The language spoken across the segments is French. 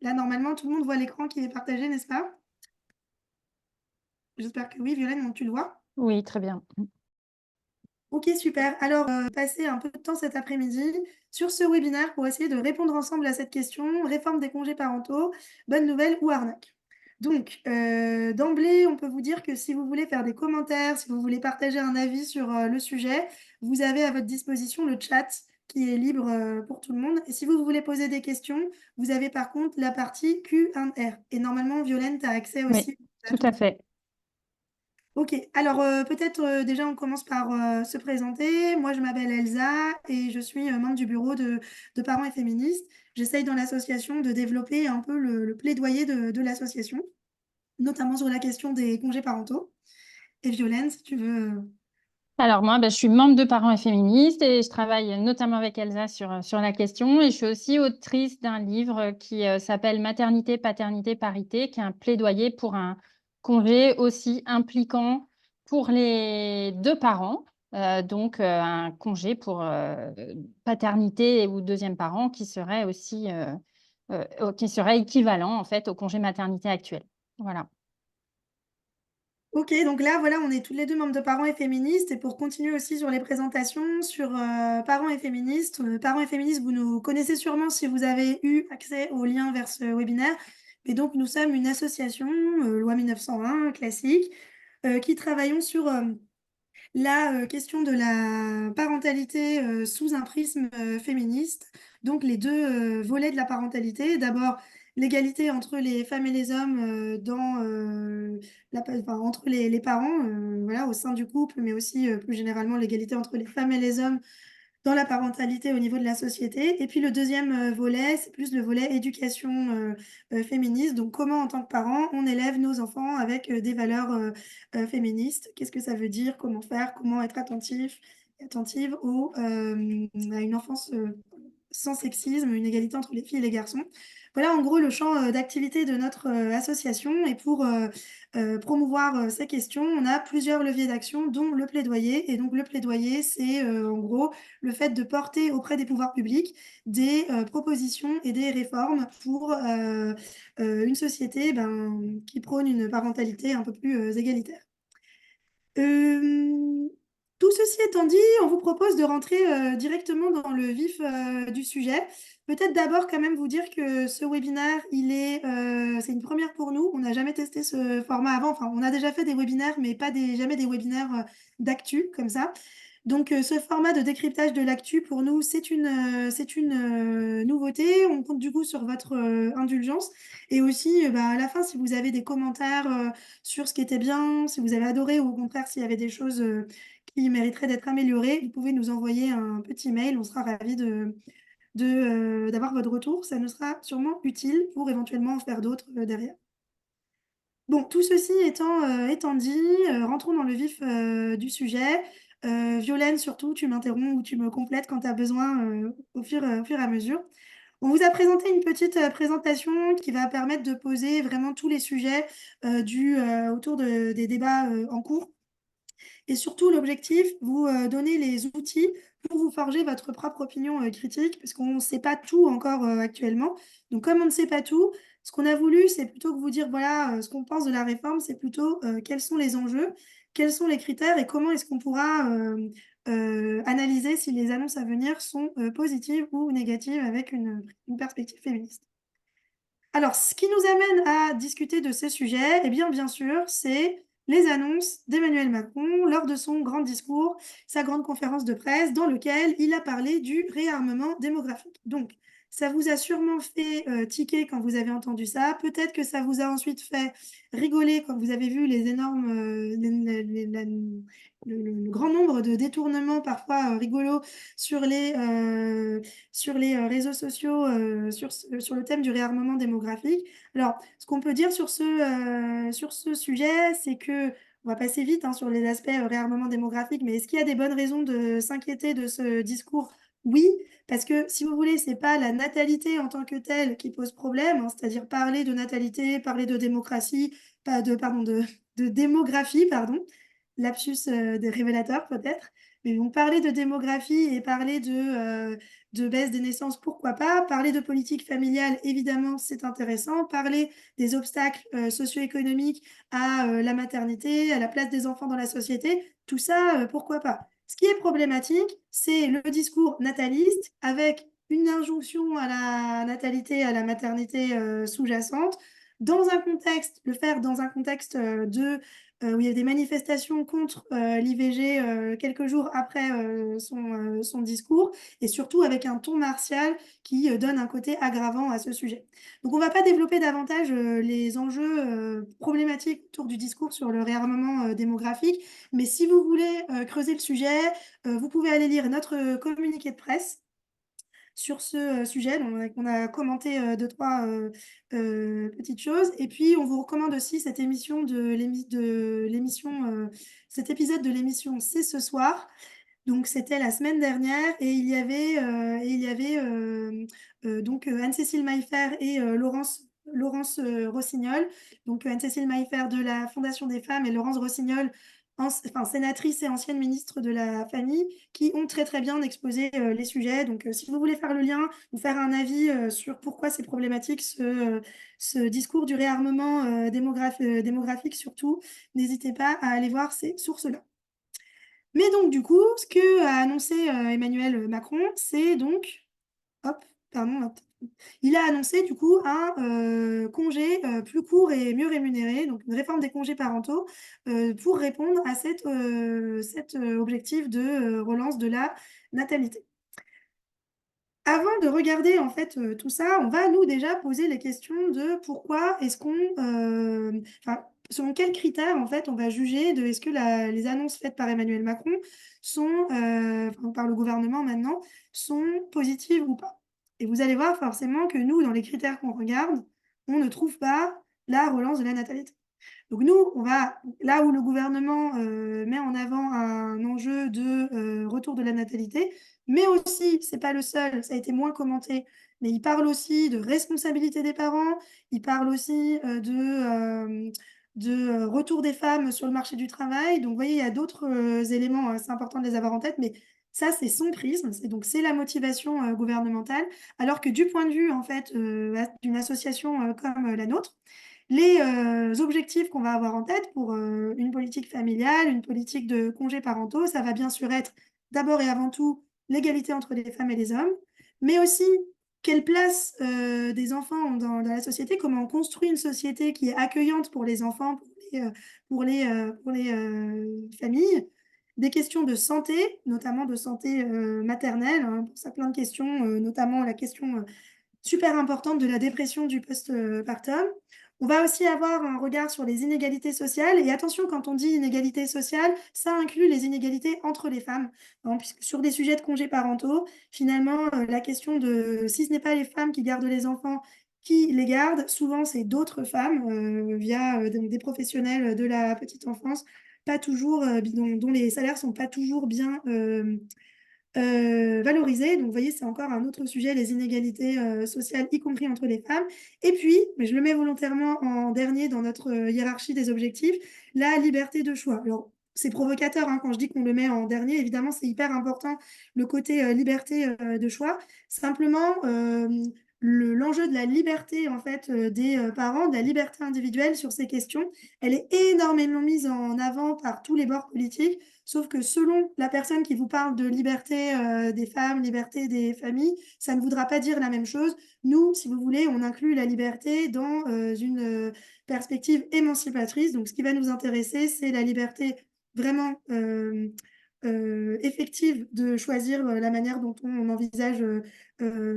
Là, normalement, tout le monde voit l'écran qui est partagé, n'est-ce pas? J'espère que oui, Violaine, donc tu le vois. Oui, très bien. Ok, super. Alors, passer un peu de temps cet après-midi sur ce webinaire pour essayer de répondre ensemble à cette question, réforme des congés parentaux, bonne nouvelle ou arnaque. Donc, d'emblée, on peut vous dire que si vous voulez faire des commentaires, si vous voulez partager un avis sur le sujet, vous avez à votre disposition le chat qui est libre pour tout le monde. Et si vous voulez poser des questions, vous avez par contre la partie Q&R. Et normalement, Violaine, tu as accès Oui, aussi à tout tout à ça. fait. Ok, alors peut-être déjà on commence par se présenter. Moi je m'appelle Elsa et je suis membre du bureau de parents et féministes. J'essaye dans l'association de développer un peu le plaidoyer de l'association, notamment sur la question des congés parentaux. Et Violaine, si tu veux. Alors moi, je suis membre de Parents et Féministes et je travaille notamment avec Elsa sur la question. Et je suis aussi autrice d'un livre qui s'appelle Maternité, paternité, parité, qui est un plaidoyer pour un congé aussi impliquant pour les deux parents. Donc un congé pour paternité ou deuxième parent qui serait aussi qui serait équivalent en fait au congé maternité actuel. Voilà. Ok, donc là, voilà, on est toutes les deux membres de Parents et Féministes. Et pour continuer aussi sur les présentations, sur Parents et Féministes, Parents et Féministes, vous nous connaissez sûrement si vous avez eu accès au lien vers ce webinaire. Et donc, nous sommes une association, loi 1901, classique, qui travaillons sur la question de la parentalité sous un prisme féministe, donc les deux volets de la parentalité. D'abord, l'égalité entre les femmes et les hommes entre les parents, voilà, au sein du couple, mais aussi plus généralement l'égalité entre les femmes et les hommes dans la parentalité au niveau de la société. Et puis le deuxième volet, c'est plus le volet éducation féministe. Donc comment en tant que parent, on élève nos enfants avec des valeurs féministes. Qu'est-ce que ça veut dire? Comment faire? Comment être attentive à une enfance sans sexisme, une égalité entre les filles et les garçons. Voilà en gros le champ d'activité de notre association. Et pour promouvoir ces questions, on a plusieurs leviers d'action, dont le plaidoyer. Et donc le plaidoyer, c'est en gros le fait de porter auprès des pouvoirs publics des propositions et des réformes pour une société qui prône une parentalité un peu plus égalitaire. Euh, Tout ceci étant dit, on vous propose de rentrer directement dans le vif du sujet. Peut-être d'abord quand même vous dire que ce webinaire, c'est une première pour nous. On n'a jamais testé ce format avant. Enfin, on a déjà fait des webinaires, mais pas jamais des webinaires d'actu comme ça. Donc, ce format de décryptage de l'actu, pour nous, c'est une nouveauté. On compte du coup sur votre indulgence. Et aussi, à la fin, si vous avez des commentaires sur ce qui était bien, si vous avez adoré ou au contraire, s'il y avait des choses qui mériteraient d'être améliorées, vous pouvez nous envoyer un petit mail. On sera ravis d'avoir votre retour. Ça nous sera sûrement utile pour éventuellement en faire d'autres derrière. Bon, tout ceci étant dit, rentrons dans le vif du sujet. Violaine, surtout, tu m'interromps ou tu me complètes quand tu as besoin au fur et à mesure. On vous a présenté une petite présentation qui va permettre de poser vraiment tous les sujets autour des débats en cours. Et surtout, l'objectif, vous donner les outils pour vous forger votre propre opinion critique, parce qu'on ne sait pas tout encore actuellement. Donc, comme on ne sait pas tout, ce qu'on a voulu, c'est plutôt que vous dire, voilà, ce qu'on pense de la réforme, c'est plutôt quels sont les enjeux, quels sont les critères et comment est-ce qu'on pourra analyser si les annonces à venir sont positives ou négatives avec une perspective féministe. Alors, ce qui nous amène à discuter de ces sujets, eh bien sûr, c'est les annonces d'Emmanuel Macron lors de son grand discours, sa grande conférence de presse, dans lequel il a parlé du réarmement démographique. Donc, ça vous a sûrement fait tiquer quand vous avez entendu ça. Peut-être que ça vous a ensuite fait rigoler quand vous avez vu les énormes, le grand nombre de détournements parfois rigolos sur les réseaux sociaux sur le thème du réarmement démographique. Alors, ce qu'on peut dire sur ce sujet, c'est que on va passer vite hein, sur les aspects réarmement démographique, mais est-ce qu'il y a des bonnes raisons de s'inquiéter de ce discours? Oui, parce que si vous voulez, c'est pas la natalité en tant que telle qui pose problème, hein, c'est-à-dire parler de natalité, parler de démocratie, pas de, pardon, de démographie, pardon, lapsus des révélateurs peut-être. Mais bon, parler de démographie et parler de baisse des naissances, pourquoi pas. Parler de politique familiale, évidemment, c'est intéressant. Parler des obstacles socio-économiques à la maternité, à la place des enfants dans la société, tout ça, pourquoi pas. Ce qui est problématique, c'est le discours nataliste avec une injonction à la natalité, à la maternité sous-jacente, dans un contexte, le faire dans un contexte où il y a des manifestations contre l'IVG quelques jours après son discours, et surtout avec un ton martial qui donne un côté aggravant à ce sujet. Donc on ne va pas développer davantage les enjeux problématiques autour du discours sur le réarmement démographique, mais si vous voulez creuser le sujet, vous pouvez aller lire notre communiqué de presse sur ce sujet. Donc, on a commenté deux, trois petites choses. Et puis, on vous recommande aussi cette émission cet épisode de l'émission C'est ce soir. Donc, c'était la semaine dernière et il y avait donc Anne-Cécile Maillefer et Laurence Rossignol. Donc, Anne-Cécile Maillefer de la Fondation des femmes et Laurence Rossignol, enfin, sénatrice et ancienne ministre de la Famille, qui ont très très bien exposé les sujets. Donc, si vous voulez faire le lien ou faire un avis sur pourquoi c'est problématique ce discours du réarmement démographique surtout, n'hésitez pas à aller voir ces sources-là. Mais donc, du coup, ce que a annoncé Emmanuel Macron, c'est donc, hop, pardon, hop, il a annoncé du coup un congé plus court et mieux rémunéré, donc une réforme des congés parentaux pour répondre à cet objectif de relance de la natalité. Avant de regarder en fait tout ça, on va nous déjà poser les questions de pourquoi est-ce enfin, selon quels critères en fait on va juger de est-ce que les annonces faites par Emmanuel Macron enfin, par le gouvernement maintenant, sont positives ou pas. Et vous allez voir forcément que nous, dans les critères qu'on regarde, on ne trouve pas la relance de la natalité. Donc nous, on va là où le gouvernement met en avant un enjeu de retour de la natalité, mais aussi, c'est pas le seul, ça a été moins commenté, mais il parle aussi de responsabilité des parents, il parle aussi de retour des femmes sur le marché du travail. Donc vous voyez, il y a d'autres éléments, c'est important de les avoir en tête, mais ça, c'est son prisme, c'est la motivation gouvernementale, alors que du point de vue en fait d'une association comme la nôtre, les objectifs qu'on va avoir en tête pour une politique familiale, une politique de congés parentaux, ça va bien sûr être d'abord et avant tout l'égalité entre les femmes et les hommes, mais aussi quelle place des enfants ont dans la société, comment on construit une société qui est accueillante pour les enfants, pour les familles, des questions de santé, notamment de santé maternelle, hein, pour ça plein de questions, notamment la question super importante de la dépression du postpartum. On va aussi avoir un regard sur les inégalités sociales. Et attention, quand on dit inégalités sociales, ça inclut les inégalités entre les femmes, hein, puisque sur des sujets de congés parentaux, finalement, la question de si ce n'est pas les femmes qui gardent les enfants, qui les gardent, souvent c'est d'autres femmes via des professionnels de la petite enfance, pas toujours, dont les salaires sont pas toujours bien valorisées. Donc, vous voyez, c'est encore un autre sujet, les inégalités sociales, y compris entre les femmes. Et puis, mais je le mets volontairement en dernier dans notre hiérarchie des objectifs, la liberté de choix. Alors, c'est provocateur hein, quand je dis qu'on le met en dernier. Évidemment, c'est hyper important, le côté liberté de choix. Simplement, l'enjeu de la liberté en fait, des parents, de la liberté individuelle sur ces questions, elle est énormément mise en avant par tous les bords politiques. Sauf que selon la personne qui vous parle de liberté des femmes, liberté des familles, ça ne voudra pas dire la même chose. Nous, si vous voulez, on inclut la liberté dans une perspective émancipatrice. Donc, ce qui va nous intéresser, c'est la liberté vraiment effective de choisir la manière dont on envisage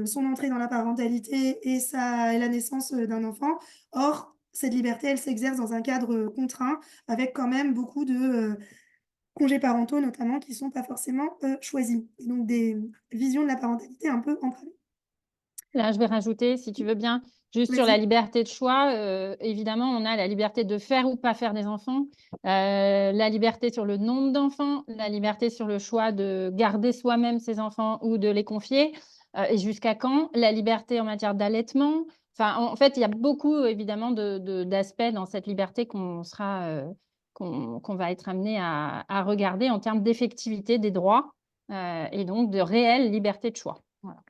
son entrée dans la parentalité et la naissance d'un enfant. Or, cette liberté, elle s'exerce dans un cadre contraint, avec quand même beaucoup de congés parentaux notamment qui ne sont pas forcément choisis. Et donc des visions de la parentalité un peu entravées. Là, je vais rajouter, si tu veux bien, juste sur la Vas-y. liberté de choix. Évidemment, on a la liberté de faire ou pas faire des enfants, la liberté sur le nombre d'enfants, la liberté sur le choix de garder soi-même ses enfants ou de les confier, et jusqu'à quand, la liberté en matière d'allaitement. Enfin, en fait, il y a beaucoup, évidemment, d'aspects dans cette liberté qu'on va être amené à regarder en termes d'effectivité des droits et donc de réelle liberté de choix. Voilà.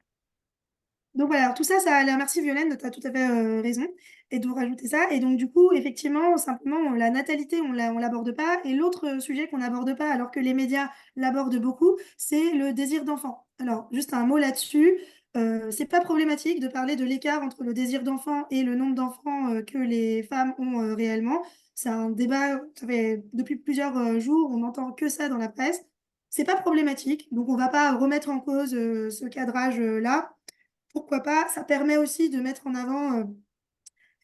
Donc voilà, alors tout ça, ça a l'air, merci Violaine, tu as tout à fait raison, et de vous rajouter ça. Et donc du coup, effectivement, simplement, la natalité, on l'aborde pas. Et l'autre sujet qu'on n'aborde pas, alors que les médias l'abordent beaucoup, c'est le désir d'enfant. Alors, juste un mot là-dessus. C'est pas problématique de parler de l'écart entre le désir d'enfant et le nombre d'enfants que les femmes ont réellement. C'est un débat, ça fait depuis plusieurs jours, on n'entend que ça dans la presse. C'est pas problématique, donc on va pas remettre en cause ce cadrage-là. Pourquoi pas? Ça permet aussi de mettre en avant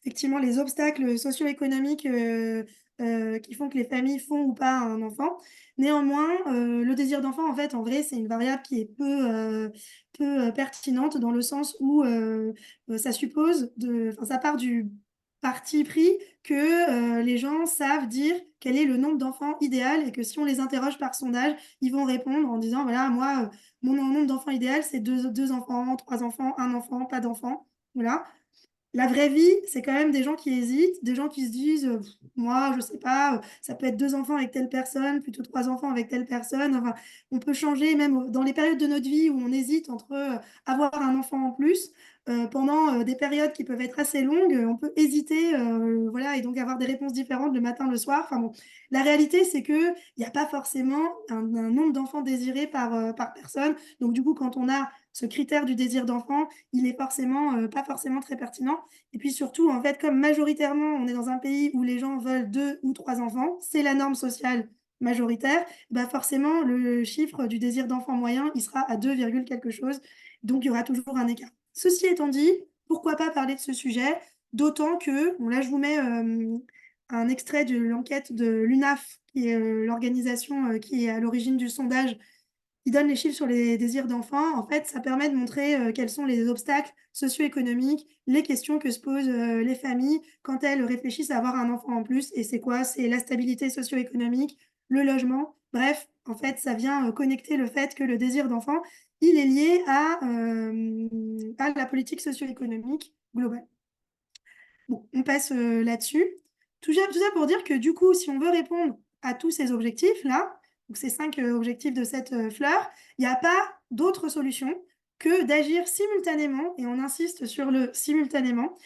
effectivement les obstacles socio-économiques qui font que les familles font ou pas un enfant. Néanmoins, le désir d'enfant, en fait, en vrai, c'est une variable qui est peu pertinente dans le sens où ça suppose enfin, ça part du parti pris que les gens savent dire quel est le nombre d'enfants idéal et que si on les interroge par sondage, ils vont répondre en disant, voilà, moi, mon nombre d'enfants idéal, c'est deux enfants, trois enfants, un enfant, pas d'enfant. Voilà. La vraie vie, c'est quand même des gens qui hésitent, des gens qui se disent, moi, je sais pas, ça peut être deux enfants avec telle personne, plutôt trois enfants avec telle personne. Enfin, on peut changer même dans les périodes de notre vie où on hésite entre avoir un enfant en plus. Pendant des périodes qui peuvent être assez longues, on peut hésiter, voilà, et donc avoir des réponses différentes le matin, le soir. Enfin bon, la réalité, c'est que il n'y a pas forcément un nombre d'enfants désirés par personne. Donc du coup, quand on a ce critère du désir d'enfant, il est forcément pas forcément très pertinent. Et puis surtout, en fait, comme majoritairement, on est dans un pays où les gens veulent deux ou trois enfants, c'est la norme sociale majoritaire, bah forcément, le chiffre du désir d'enfant moyen, il sera à 2, quelque chose. Donc, il y aura toujours un écart. Ceci étant dit, pourquoi pas parler de ce sujet, d'autant que, bon, là, je vous mets un extrait de l'enquête de l'UNAF, qui est l'organisation qui est à l'origine du sondage qui donne les chiffres sur les désirs d'enfants. En fait, ça permet de montrer quels sont les obstacles socio-économiques, les questions que se posent les familles quand elles réfléchissent à avoir un enfant en plus. Et c'est quoi? C'est la stabilité socio-économique, le logement. Bref, en fait, ça vient connecter le fait que le désir d'enfant, il est lié à la politique socio-économique globale. Bon, on passe là-dessus. Tout ça pour dire que du coup, si on veut répondre à tous ces objectifs-là, donc ces 5 objectifs de cette fleur, il n'y a pas d'autre solution que d'agir simultanément, et on insiste sur le simultanément,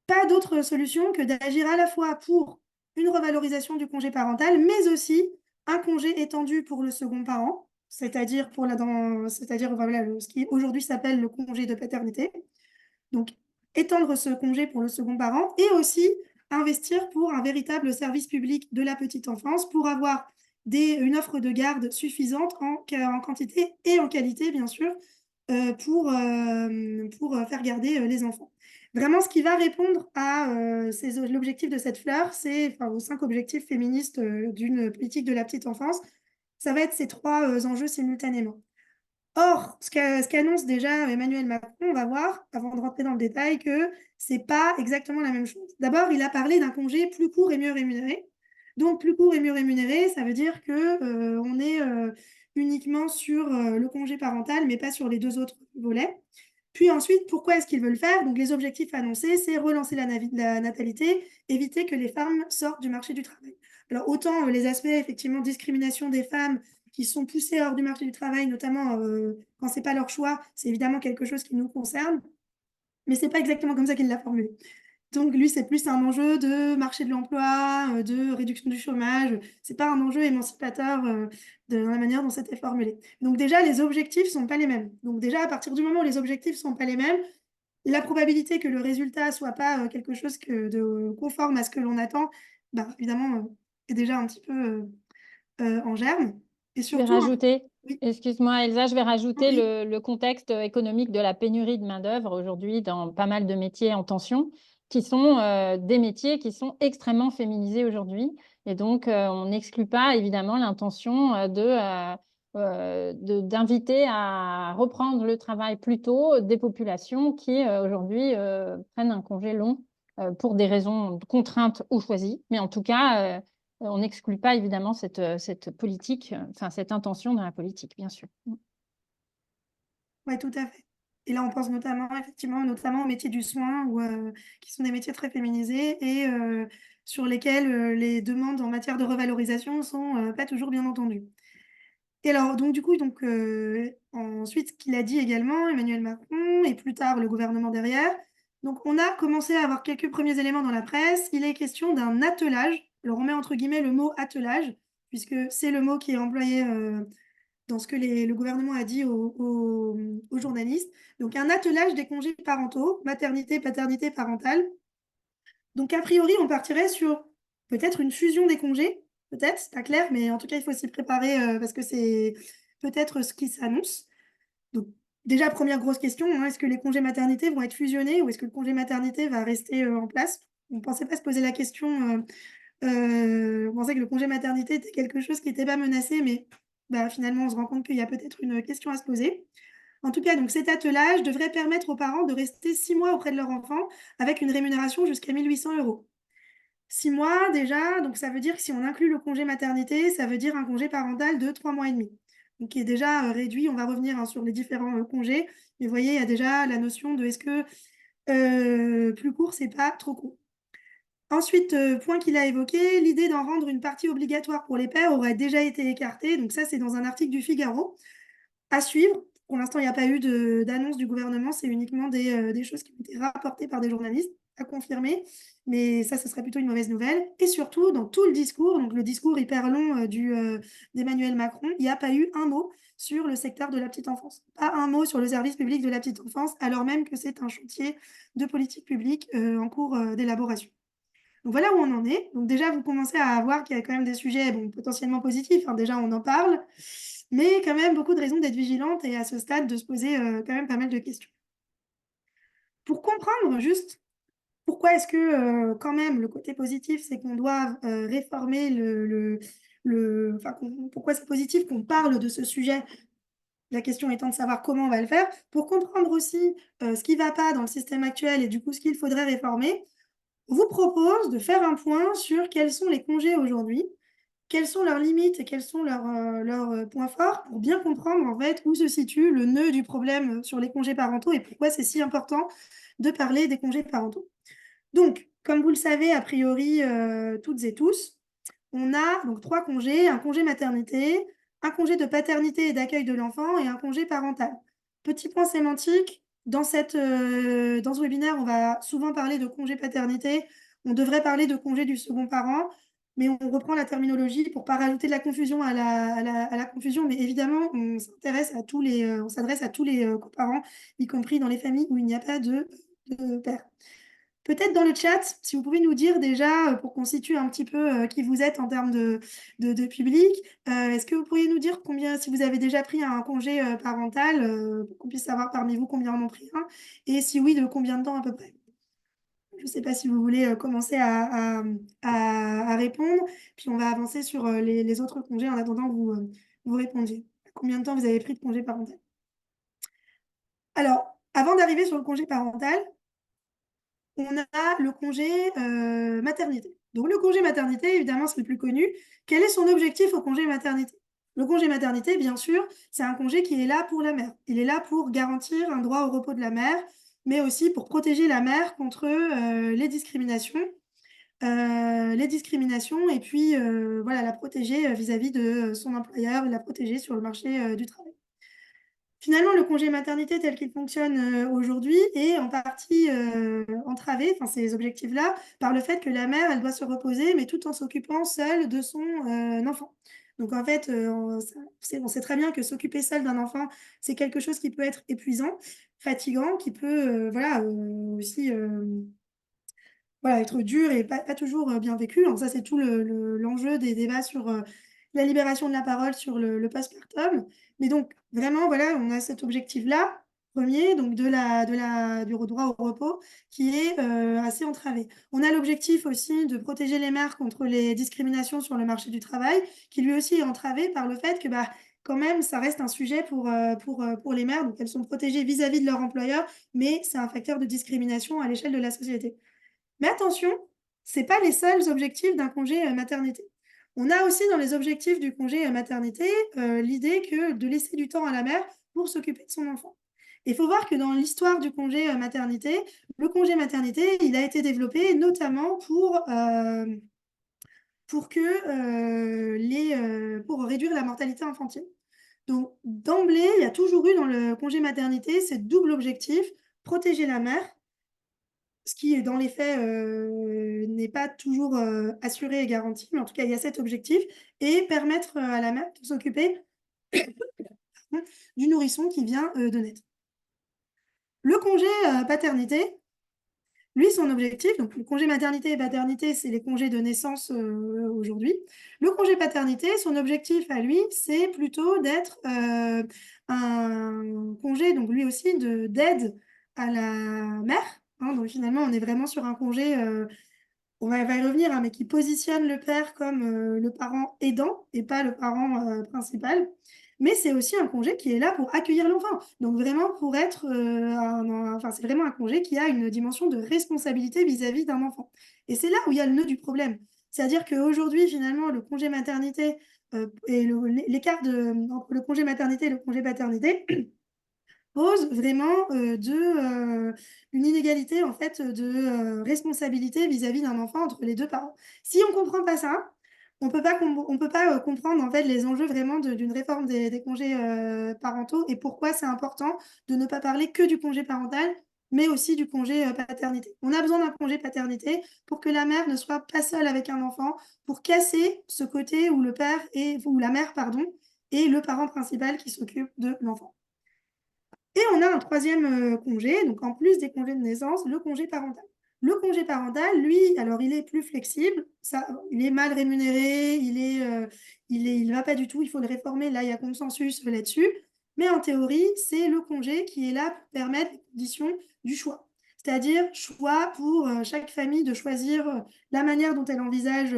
pas d'autre solution que d'agir à la fois pour une revalorisation du congé parental, mais aussi un congé étendu pour le second parent, c'est-à-dire voilà, ce qui aujourd'hui s'appelle le congé de paternité. Donc, étendre ce congé pour le second parent et aussi investir pour un véritable service public de la petite enfance pour avoir une offre de garde suffisante en quantité et en qualité, bien sûr, pour faire garder les enfants. Vraiment, ce qui va répondre à l'objectif de cette fleur, c'est enfin, aux 5 objectifs féministes d'une politique de la petite enfance, ça va être ces 3 enjeux simultanément. Or, ce qu'annonce déjà Emmanuel Macron, on va voir, avant de rentrer dans le détail, que c'est pas exactement la même chose. D'abord, il a parlé d'un congé plus court et mieux rémunéré. Donc, plus court et mieux rémunéré, ça veut dire que on est uniquement sur le congé parental, mais pas sur les 2 autres volets. Puis ensuite, pourquoi est-ce qu'ils veulent le faire? Donc, les objectifs annoncés, c'est relancer la natalité, éviter que les femmes sortent du marché du travail. Alors, autant les aspects, effectivement, discrimination des femmes qui sont poussées hors du marché du travail, notamment quand ce n'est pas leur choix, c'est évidemment quelque chose qui nous concerne, mais ce n'est pas exactement comme ça qu'il l'a formulé. Donc lui, c'est plus un enjeu de marché de l'emploi, de réduction du chômage. C'est pas un enjeu émancipateur de la manière dont c'était formulé. Donc déjà, les objectifs sont pas les mêmes. Donc déjà, à partir du moment où les objectifs sont pas les mêmes, la probabilité que le résultat soit pas quelque chose de conforme à ce que l'on attend, bah, évidemment, est déjà un petit peu en germe. Et Je vais surtout, rajouter, oui, excuse-moi Elsa, je vais rajouter oui, le contexte économique de la pénurie de main-d'œuvre aujourd'hui dans pas mal de métiers en tension, qui sont des métiers qui sont extrêmement féminisés aujourd'hui. Et donc, on n'exclut pas évidemment l'intention d'inviter à reprendre le travail plus tôt des populations qui aujourd'hui prennent un congé long pour des raisons de contraintes ou choisies. Mais en tout cas, on n'exclut pas évidemment cette politique, enfin cette intention dans la politique, bien sûr. ouais, tout à fait. Et là, on pense notamment, effectivement, notamment aux métiers du soin, qui sont des métiers très féminisés et sur lesquels les demandes en matière de revalorisation sont pas toujours bien entendues. Et alors, donc, du coup, ensuite, ce qu'il a dit également, Emmanuel Macron, et plus tard le gouvernement derrière. Donc, on a commencé à avoir quelques premiers éléments dans la presse. Il est question d'un attelage. Alors, on met entre guillemets le mot attelage, puisque c'est le mot qui est employé dans ce que le gouvernement a dit aux journalistes. Donc, un attelage des congés parentaux, maternité, paternité, parentale. Donc, a priori, on partirait sur peut-être une fusion des congés, peut-être, c'est pas clair, mais en tout cas, il faut s'y préparer parce que c'est peut-être ce qui s'annonce. Donc, déjà, première grosse question, hein, est-ce que les congés maternité vont être fusionnés ou est-ce que le congé maternité va rester en place? On ne pensait pas se poser la question. On pensait que le congé maternité était quelque chose qui n'était pas menacé, mais bah, finalement, on se rend compte qu'il y a peut-être une question à se poser. En tout cas, donc, cet attelage devrait permettre aux parents de rester 6 mois auprès de leur enfant avec une rémunération jusqu'à 1 800 euros. 6 mois déjà, donc ça veut dire que si on inclut le congé maternité, ça veut dire un congé parental de 3 mois et demi. Donc qui est déjà réduit, on va revenir sur les différents congés, mais vous voyez, il y a déjà la notion de est-ce que plus court, c'est pas trop court. Ensuite, point qu'il a évoqué, l'idée d'en rendre une partie obligatoire pour les pères aurait déjà été écartée. Donc ça, c'est dans un article du Figaro. À suivre. Pour l'instant, il n'y a pas eu d'annonce du gouvernement, c'est uniquement des choses qui ont été rapportées par des journalistes, à confirmer. Mais ça, ce serait plutôt une mauvaise nouvelle. Et surtout, dans tout le discours, donc le discours hyper long d'Emmanuel Macron, il n'y a pas eu un mot sur le secteur de la petite enfance. Pas un mot sur le service public de la petite enfance, alors même que c'est un chantier de politique publique en cours d'élaboration. Donc voilà où on en est. Donc déjà, vous commencez à voir qu'il y a quand même des sujets bon, potentiellement positifs. Hein. Déjà, on en parle, mais quand même beaucoup de raisons d'être vigilante et à ce stade de se poser quand même pas mal de questions. Pour comprendre juste pourquoi est-ce que quand même le côté positif, c'est qu'on doit réformer enfin, pourquoi c'est positif qu'on parle de ce sujet. La question étant de savoir comment on va le faire. Pour comprendre aussi ce qui ne va pas dans le système actuel et du coup ce qu'il faudrait réformer, vous propose de faire un point sur quels sont les congés aujourd'hui, quelles sont leurs limites et quels sont leurs points forts pour bien comprendre en fait où se situe le nœud du problème sur les congés parentaux et pourquoi c'est si important de parler des congés parentaux. Donc, comme vous le savez, a priori, toutes et tous, on a donc 3 congés, un congé maternité, un congé de paternité et d'accueil de l'enfant et un congé parental. Petit point sémantique, dans ce webinaire, on va souvent parler de congé paternité, on devrait parler de congé du second parent, mais on reprend la terminologie pour ne pas rajouter de la confusion à la confusion, mais évidemment, on s'adresse à tous les coparents, y compris dans les familles où il n'y a pas de père. Peut-être dans le chat, si vous pouvez nous dire déjà, pour qu'on situe un petit peu qui vous êtes en termes de public, est-ce que vous pourriez nous dire si vous avez déjà pris un congé parental, pour qu'on puisse savoir parmi vous combien en ont pris un, et si oui, de combien de temps à peu près? Je ne sais pas si vous voulez commencer à répondre, puis on va avancer sur les autres congés en attendant que vous répondiez. Combien de temps vous avez pris de congé parental? Alors, avant d'arriver sur le congé parental, on a le congé maternité. Donc, le congé maternité, évidemment, c'est le plus connu. Quel est son objectif au congé maternité? Le congé maternité, bien sûr, c'est un congé qui est là pour la mère. Il est là pour garantir un droit au repos de la mère, mais aussi pour protéger la mère contre les discriminations. Et puis voilà, la protéger vis-à-vis de son employeur, la protéger sur le marché du travail. Finalement, le congé maternité tel qu'il fonctionne aujourd'hui est en partie entravé, enfin ces objectifs-là, par le fait que la mère, elle doit se reposer, mais tout en s'occupant seule de son enfant. Donc en fait, on sait très bien que s'occuper seule d'un enfant, c'est quelque chose qui peut être épuisant, fatigant, qui peut voilà, aussi voilà, être dur et pas toujours bien vécu. Donc ça, c'est tout l'enjeu des débats sur la libération de la parole sur le postpartum. Mais donc, vraiment, voilà, on a cet objectif-là, premier, donc du droit au repos, qui est assez entravé. On a l'objectif aussi de protéger les mères contre les discriminations sur le marché du travail, qui lui aussi est entravé par le fait que, bah, quand même, ça reste un sujet pour les mères. Donc, elles sont protégées vis-à-vis de leur employeur, mais c'est un facteur de discrimination à l'échelle de la société. Mais attention, ce n'est pas les seuls objectifs d'un congé maternité. On a aussi dans les objectifs du congé maternité l'idée que de laisser du temps à la mère pour s'occuper de son enfant. Il faut voir que dans l'histoire du congé maternité, le congé maternité, il a été développé notamment pour pour réduire la mortalité infantile. Donc, d'emblée, il y a toujours eu dans le congé maternité ce double objectif, protéger la mère, ce qui, dans les faits, n'est pas toujours assuré et garanti, mais en tout cas, il y a cet objectif, et permettre à la mère de s'occuper du nourrisson qui vient de naître. Le congé paternité, lui, son objectif, donc le congé maternité et paternité, c'est les congés de naissance aujourd'hui. Le congé paternité, son objectif à lui, c'est plutôt d'être un congé, donc lui aussi, d'aide à la mère. Hein. Donc finalement, on est vraiment sur un congé, va y revenir, hein, mais qui positionne le père comme le parent aidant et pas le parent principal. Mais c'est aussi un congé qui est là pour accueillir l'enfant. Donc vraiment pour être, enfin c'est vraiment un congé qui a une dimension de responsabilité vis-à-vis d'un enfant. Et c'est là où il y a le nœud du problème. C'est-à-dire qu'aujourd'hui, finalement, le congé maternité et l'écart entre le congé maternité et le congé paternité pose vraiment une inégalité en fait de responsabilité vis-à-vis d'un enfant entre les deux parents. Si on ne comprend pas ça, on peut pas comprendre en fait les enjeux vraiment d'une réforme des congés parentaux et pourquoi c'est important de ne pas parler que du congé parental, mais aussi du congé paternité. On a besoin d'un congé paternité pour que la mère ne soit pas seule avec un enfant, pour casser ce côté où le père ou la mère, pardon, est le parent principal qui s'occupe de l'enfant. Et on a un troisième congé, donc en plus des congés de naissance, le congé parental. Le congé parental, lui, alors il est plus flexible, ça, il est mal rémunéré, il va pas du tout, il faut le réformer, là il y a consensus là-dessus. Mais en théorie, c'est le congé qui est là pour permettre les conditions du choix. C'est-à-dire choix pour chaque famille de choisir la manière dont elle envisage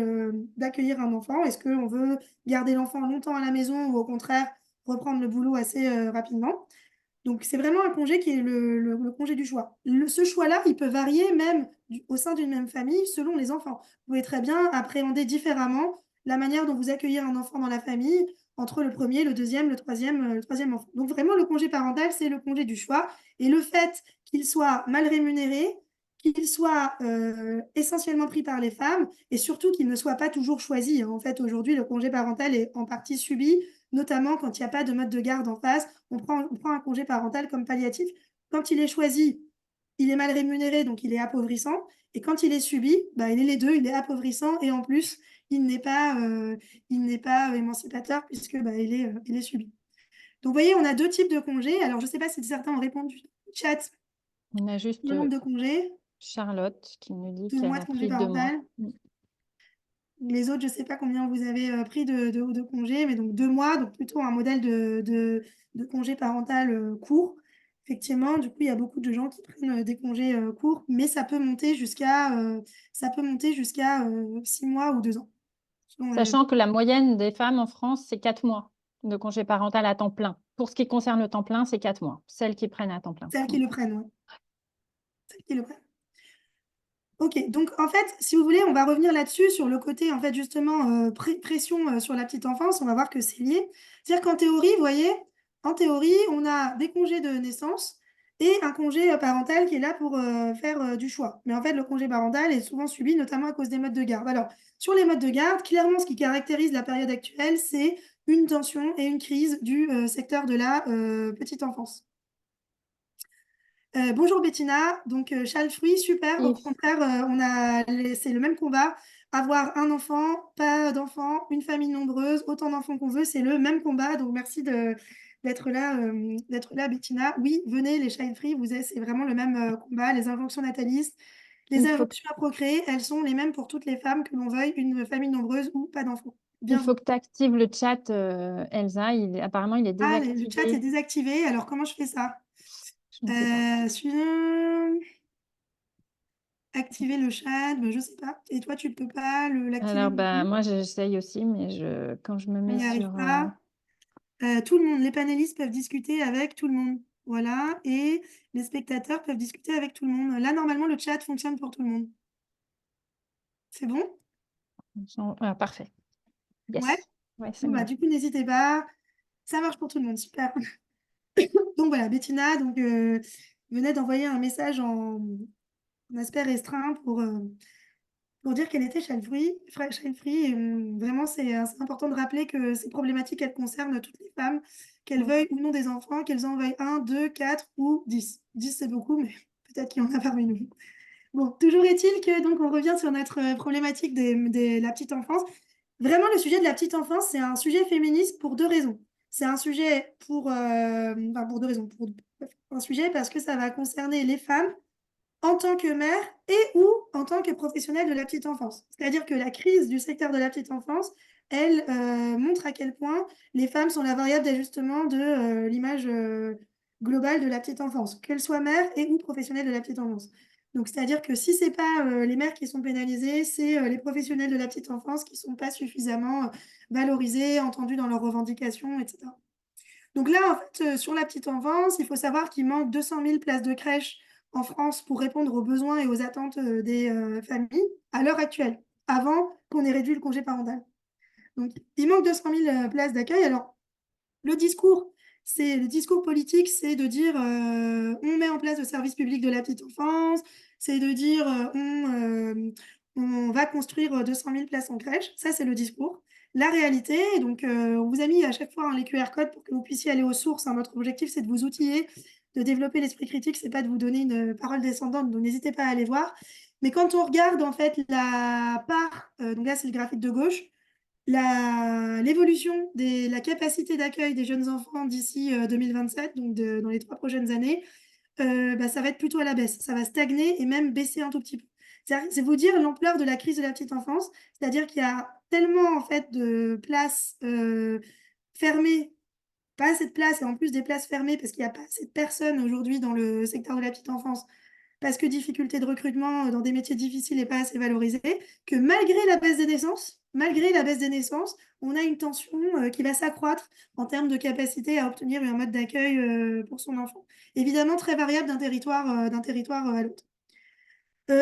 d'accueillir un enfant. Est-ce qu'on veut garder l'enfant longtemps à la maison ou au contraire reprendre le boulot assez rapidement? Donc, c'est vraiment un congé qui est le congé du choix. Ce choix-là, il peut varier même au sein d'une même famille selon les enfants. Vous pouvez très bien appréhender différemment la manière dont vous accueillez un enfant dans la famille entre le premier, le troisième enfant. Donc, vraiment, le congé parental, c'est le congé du choix. Et le fait qu'il soit mal rémunéré, qu'il soit essentiellement pris par les femmes et surtout qu'il ne soit pas toujours choisi. Hein. En fait, aujourd'hui, le congé parental est en partie subi, notamment quand il n'y a pas de mode de garde en face. On prend un congé parental comme palliatif. Quand il est choisi, il est mal rémunéré, donc il est appauvrissant. Et quand il est subi, bah, il est les deux, il est appauvrissant et en plus, il n'est pas émancipateur puisque bah, il est subi. Donc, vous voyez, on a deux types de congés. Alors, je ne sais pas si certains ont répondu au chat. On a juste Le nombre de congés, Charlotte qui nous dit 2 qu'elle mois a de congé pris 2 mois. parental. Les autres, je ne sais pas combien vous avez pris de congés, mais donc 2 mois, donc plutôt un modèle de congé parental court. Effectivement, du coup, il y a beaucoup de gens qui prennent des congés courts, mais ça peut monter jusqu'à 6 mois ou 2 ans. Sachant que la moyenne des femmes en France, c'est 4 mois de congé parental à temps plein. Pour ce qui concerne le temps plein, c'est 4 mois, celles qui prennent à temps plein. Celles qui le prennent, ouais. Celles qui le prennent. Ok, donc en fait, si vous voulez, on va revenir là-dessus sur le côté, en fait, justement, pression sur la petite enfance. On va voir que c'est lié. C'est-à-dire qu'en théorie, vous voyez, en théorie, on a des congés de naissance et un congé parental qui est là pour faire du choix. Mais en fait, le congé parental est souvent subi, notamment à cause des modes de garde. Alors, sur les modes de garde, clairement, ce qui caractérise la période actuelle, c'est une tension et une crise du secteur de la petite enfance. Bonjour Bettina, donc Fruit, super. Au Et contraire, c'est le même combat. Avoir un enfant, pas d'enfant, une famille nombreuse, autant d'enfants qu'on veut, c'est le même combat. Donc merci d'être là, Bettina. Oui, venez les Child Free, c'est vraiment le même combat. Les injonctions natalistes, les il faut, injonctions à procréer, elles sont les mêmes pour toutes les femmes, que l'on veuille une famille nombreuse ou pas d'enfants. il Bienvenue. faut que tu actives le chat, Elsa. Apparemment, il est Ah, le chat est désactivé. désactivé. Alors comment je fais ça? Je ne sais pas. Suivant. Activer le chat, ben, je sais pas. Et toi, tu peux pas l'activer Alors, non bah, plus. moi, j'essaye aussi, mais quand je me On mets n'y arrive sur... pas. Tout le monde, les panélistes peuvent discuter avec tout le monde. Voilà. Et les spectateurs peuvent discuter avec tout le monde. Là, normalement, le chat fonctionne pour tout le monde. C'est bon? Ah, parfait. Ouais. Yes. Ouais, c'est Bon, bah, bon. du coup, n'hésitez pas. Ça marche pour tout le monde. Super. Donc voilà, Bettina venait d'envoyer un message en aspect restreint pour dire qu'elle était child-free. Et, vraiment, c'est assez important de rappeler que ces problématiques, elles concernent toutes les femmes, qu'elles Mm. veuillent ou non des enfants, qu'elles en veuillent un, deux, quatre ou 10. 10, c'est beaucoup, mais peut-être qu'il y en a parmi nous. Bon, toujours est-il que donc on revient sur notre problématique de la petite enfance. Vraiment, le sujet de la petite enfance, c'est un sujet féministe pour deux raisons. C'est un sujet pour deux raisons. Un sujet parce que ça va concerner les femmes en tant que mère et ou en tant que professionnelle de la petite enfance. C'est-à-dire que la crise du secteur de la petite enfance, elle montre à quel point les femmes sont la variable d'ajustement de l'image globale de la petite enfance, qu'elles soient mères et ou professionnelles de la petite enfance. Donc, c'est-à-dire que si ce n'est pas les mères qui sont pénalisées, c'est les professionnels de la petite enfance qui ne sont pas suffisamment valorisés, entendus dans leurs revendications, etc. Donc là, en fait, sur la petite enfance, il faut savoir qu'il manque 200 000 places de crèche en France pour répondre aux besoins et aux attentes des familles à l'heure actuelle, avant qu'on ait réduit le congé parental. Donc, il manque 200 000 places d'accueil. Alors, le discours politique, c'est de dire on met en place le service public de la petite enfance, c'est de dire on va construire 200 000 places en crèche. Ça, c'est le discours. La réalité, donc on vous a mis à chaque fois les QR codes pour que vous puissiez aller aux sources, hein. Notre objectif, c'est de vous outiller, de développer l'esprit critique, c'est pas de vous donner une parole descendante, donc n'hésitez pas à aller voir. Mais quand on regarde en fait la part, donc là c'est le graphique de gauche, l'évolution de la capacité d'accueil des jeunes enfants d'ici 2027, donc dans les 3 prochaines années, ça va être plutôt à la baisse. Ça va stagner et même baisser un tout petit peu. C'est vous dire l'ampleur de la crise de la petite enfance, c'est-à-dire qu'il y a tellement en fait de places fermées, pas assez de places, et en plus des places fermées parce qu'il n'y a pas assez de personnes aujourd'hui dans le secteur de la petite enfance, parce que difficulté de recrutement dans des métiers difficiles et pas assez valorisés, que malgré la baisse des naissances, on a une tension qui va s'accroître en termes de capacité à obtenir un mode d'accueil pour son enfant. Évidemment, très variable d'un territoire à l'autre.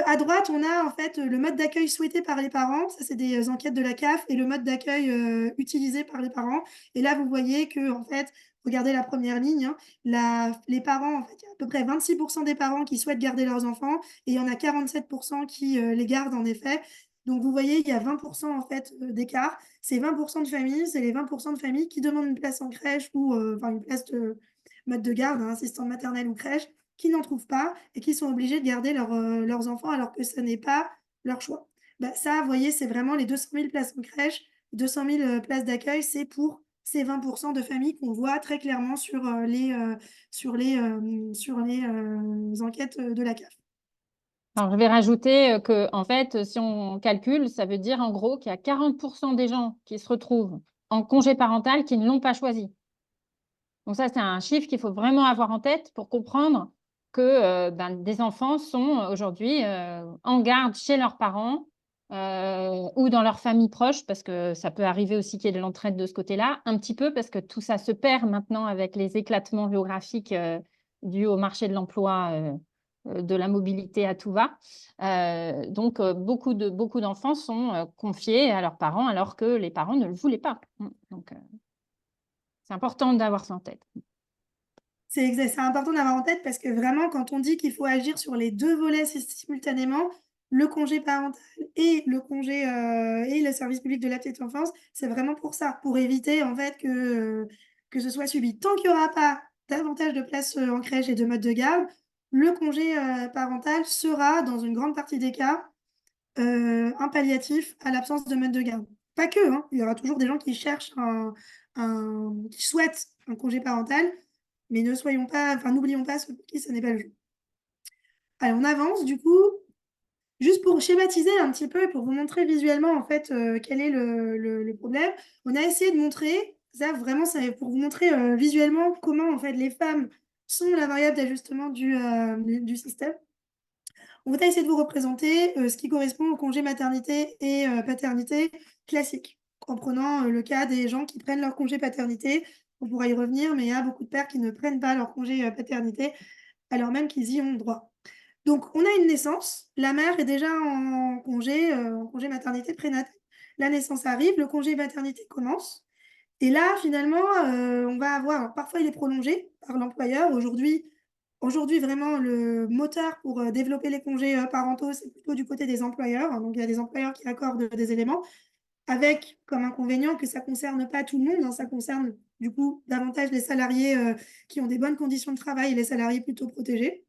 À droite, on a en fait le mode d'accueil souhaité par les parents. Ça, c'est des enquêtes de la CAF et le mode d'accueil utilisé par les parents. Et là, vous voyez que, en fait, regardez la première ligne, hein, les parents, en fait, il y a à peu près 26% des parents qui souhaitent garder leurs enfants et il y en a 47% qui les gardent en effet. Donc, vous voyez, il y a 20% en fait d'écart. C'est 20% de familles, c'est les 20% de familles qui demandent une place en crèche ou enfin une place de mode de garde, hein, assistante maternelle ou crèche, qui n'en trouvent pas et qui sont obligés de garder leurs enfants alors que ce n'est pas leur choix. Bah, ça, vous voyez, c'est vraiment les 200 000 places en crèche, 200 000 places d'accueil, c'est pour ces 20% de familles qu'on voit très clairement sur les enquêtes de la CAF. Alors, je vais rajouter que, en fait, si on calcule, ça veut dire en gros qu'il y a 40% des gens qui se retrouvent en congé parental qui ne l'ont pas choisi. Donc ça, c'est un chiffre qu'il faut vraiment avoir en tête pour comprendre que des enfants sont aujourd'hui en garde chez leurs parents ou dans leur famille proche, parce que ça peut arriver aussi qu'il y ait de l'entraide de ce côté-là, un petit peu parce que tout ça se perd maintenant avec les éclatements géographiques dus au marché de l'emploi, de la mobilité à tout va. Donc, beaucoup d'enfants sont confiés à leurs parents alors que les parents ne le voulaient pas. Donc, c'est important d'avoir ça en tête. C'est important d'avoir en tête parce que vraiment, quand on dit qu'il faut agir sur les deux volets simultanément, le congé parental et et le service public de la petite enfance, c'est vraiment pour ça, pour éviter en fait que ce soit subi. Tant qu'il n'y aura pas davantage de places en crèche et de mode de garde, le congé parental sera, dans une grande partie des cas, un palliatif à l'absence de mode de garde. Pas que, hein, il y aura toujours des gens qui cherchent qui souhaitent un congé parental, mais n'oublions pas ceux pour qui ce n'est pas le jeu. Allez, on avance du coup, juste pour schématiser un petit peu et pour vous montrer visuellement en fait quel est le problème. On a essayé de montrer, ça vraiment, c'est pour vous montrer visuellement comment en fait les femmes sont la variable d'ajustement du système. On va essayer de vous représenter ce qui correspond au congé maternité et paternité classique, en prenant le cas des gens qui prennent leur congé paternité. On pourra y revenir, mais il y a beaucoup de pères qui ne prennent pas leur congé paternité alors même qu'ils y ont droit. Donc, on a une naissance, la mère est déjà en congé maternité prénatal. La naissance arrive, le congé maternité commence. Et là, finalement, on va avoir, alors, parfois il est prolongé par l'employeur. Aujourd'hui, vraiment, le moteur pour développer les congés parentaux, c'est plutôt du côté des employeurs. Donc, il y a des employeurs qui accordent des éléments, avec comme inconvénient que ça ne concerne pas tout le monde, hein. Ça concerne du coup davantage les salariés qui ont des bonnes conditions de travail et les salariés plutôt protégés.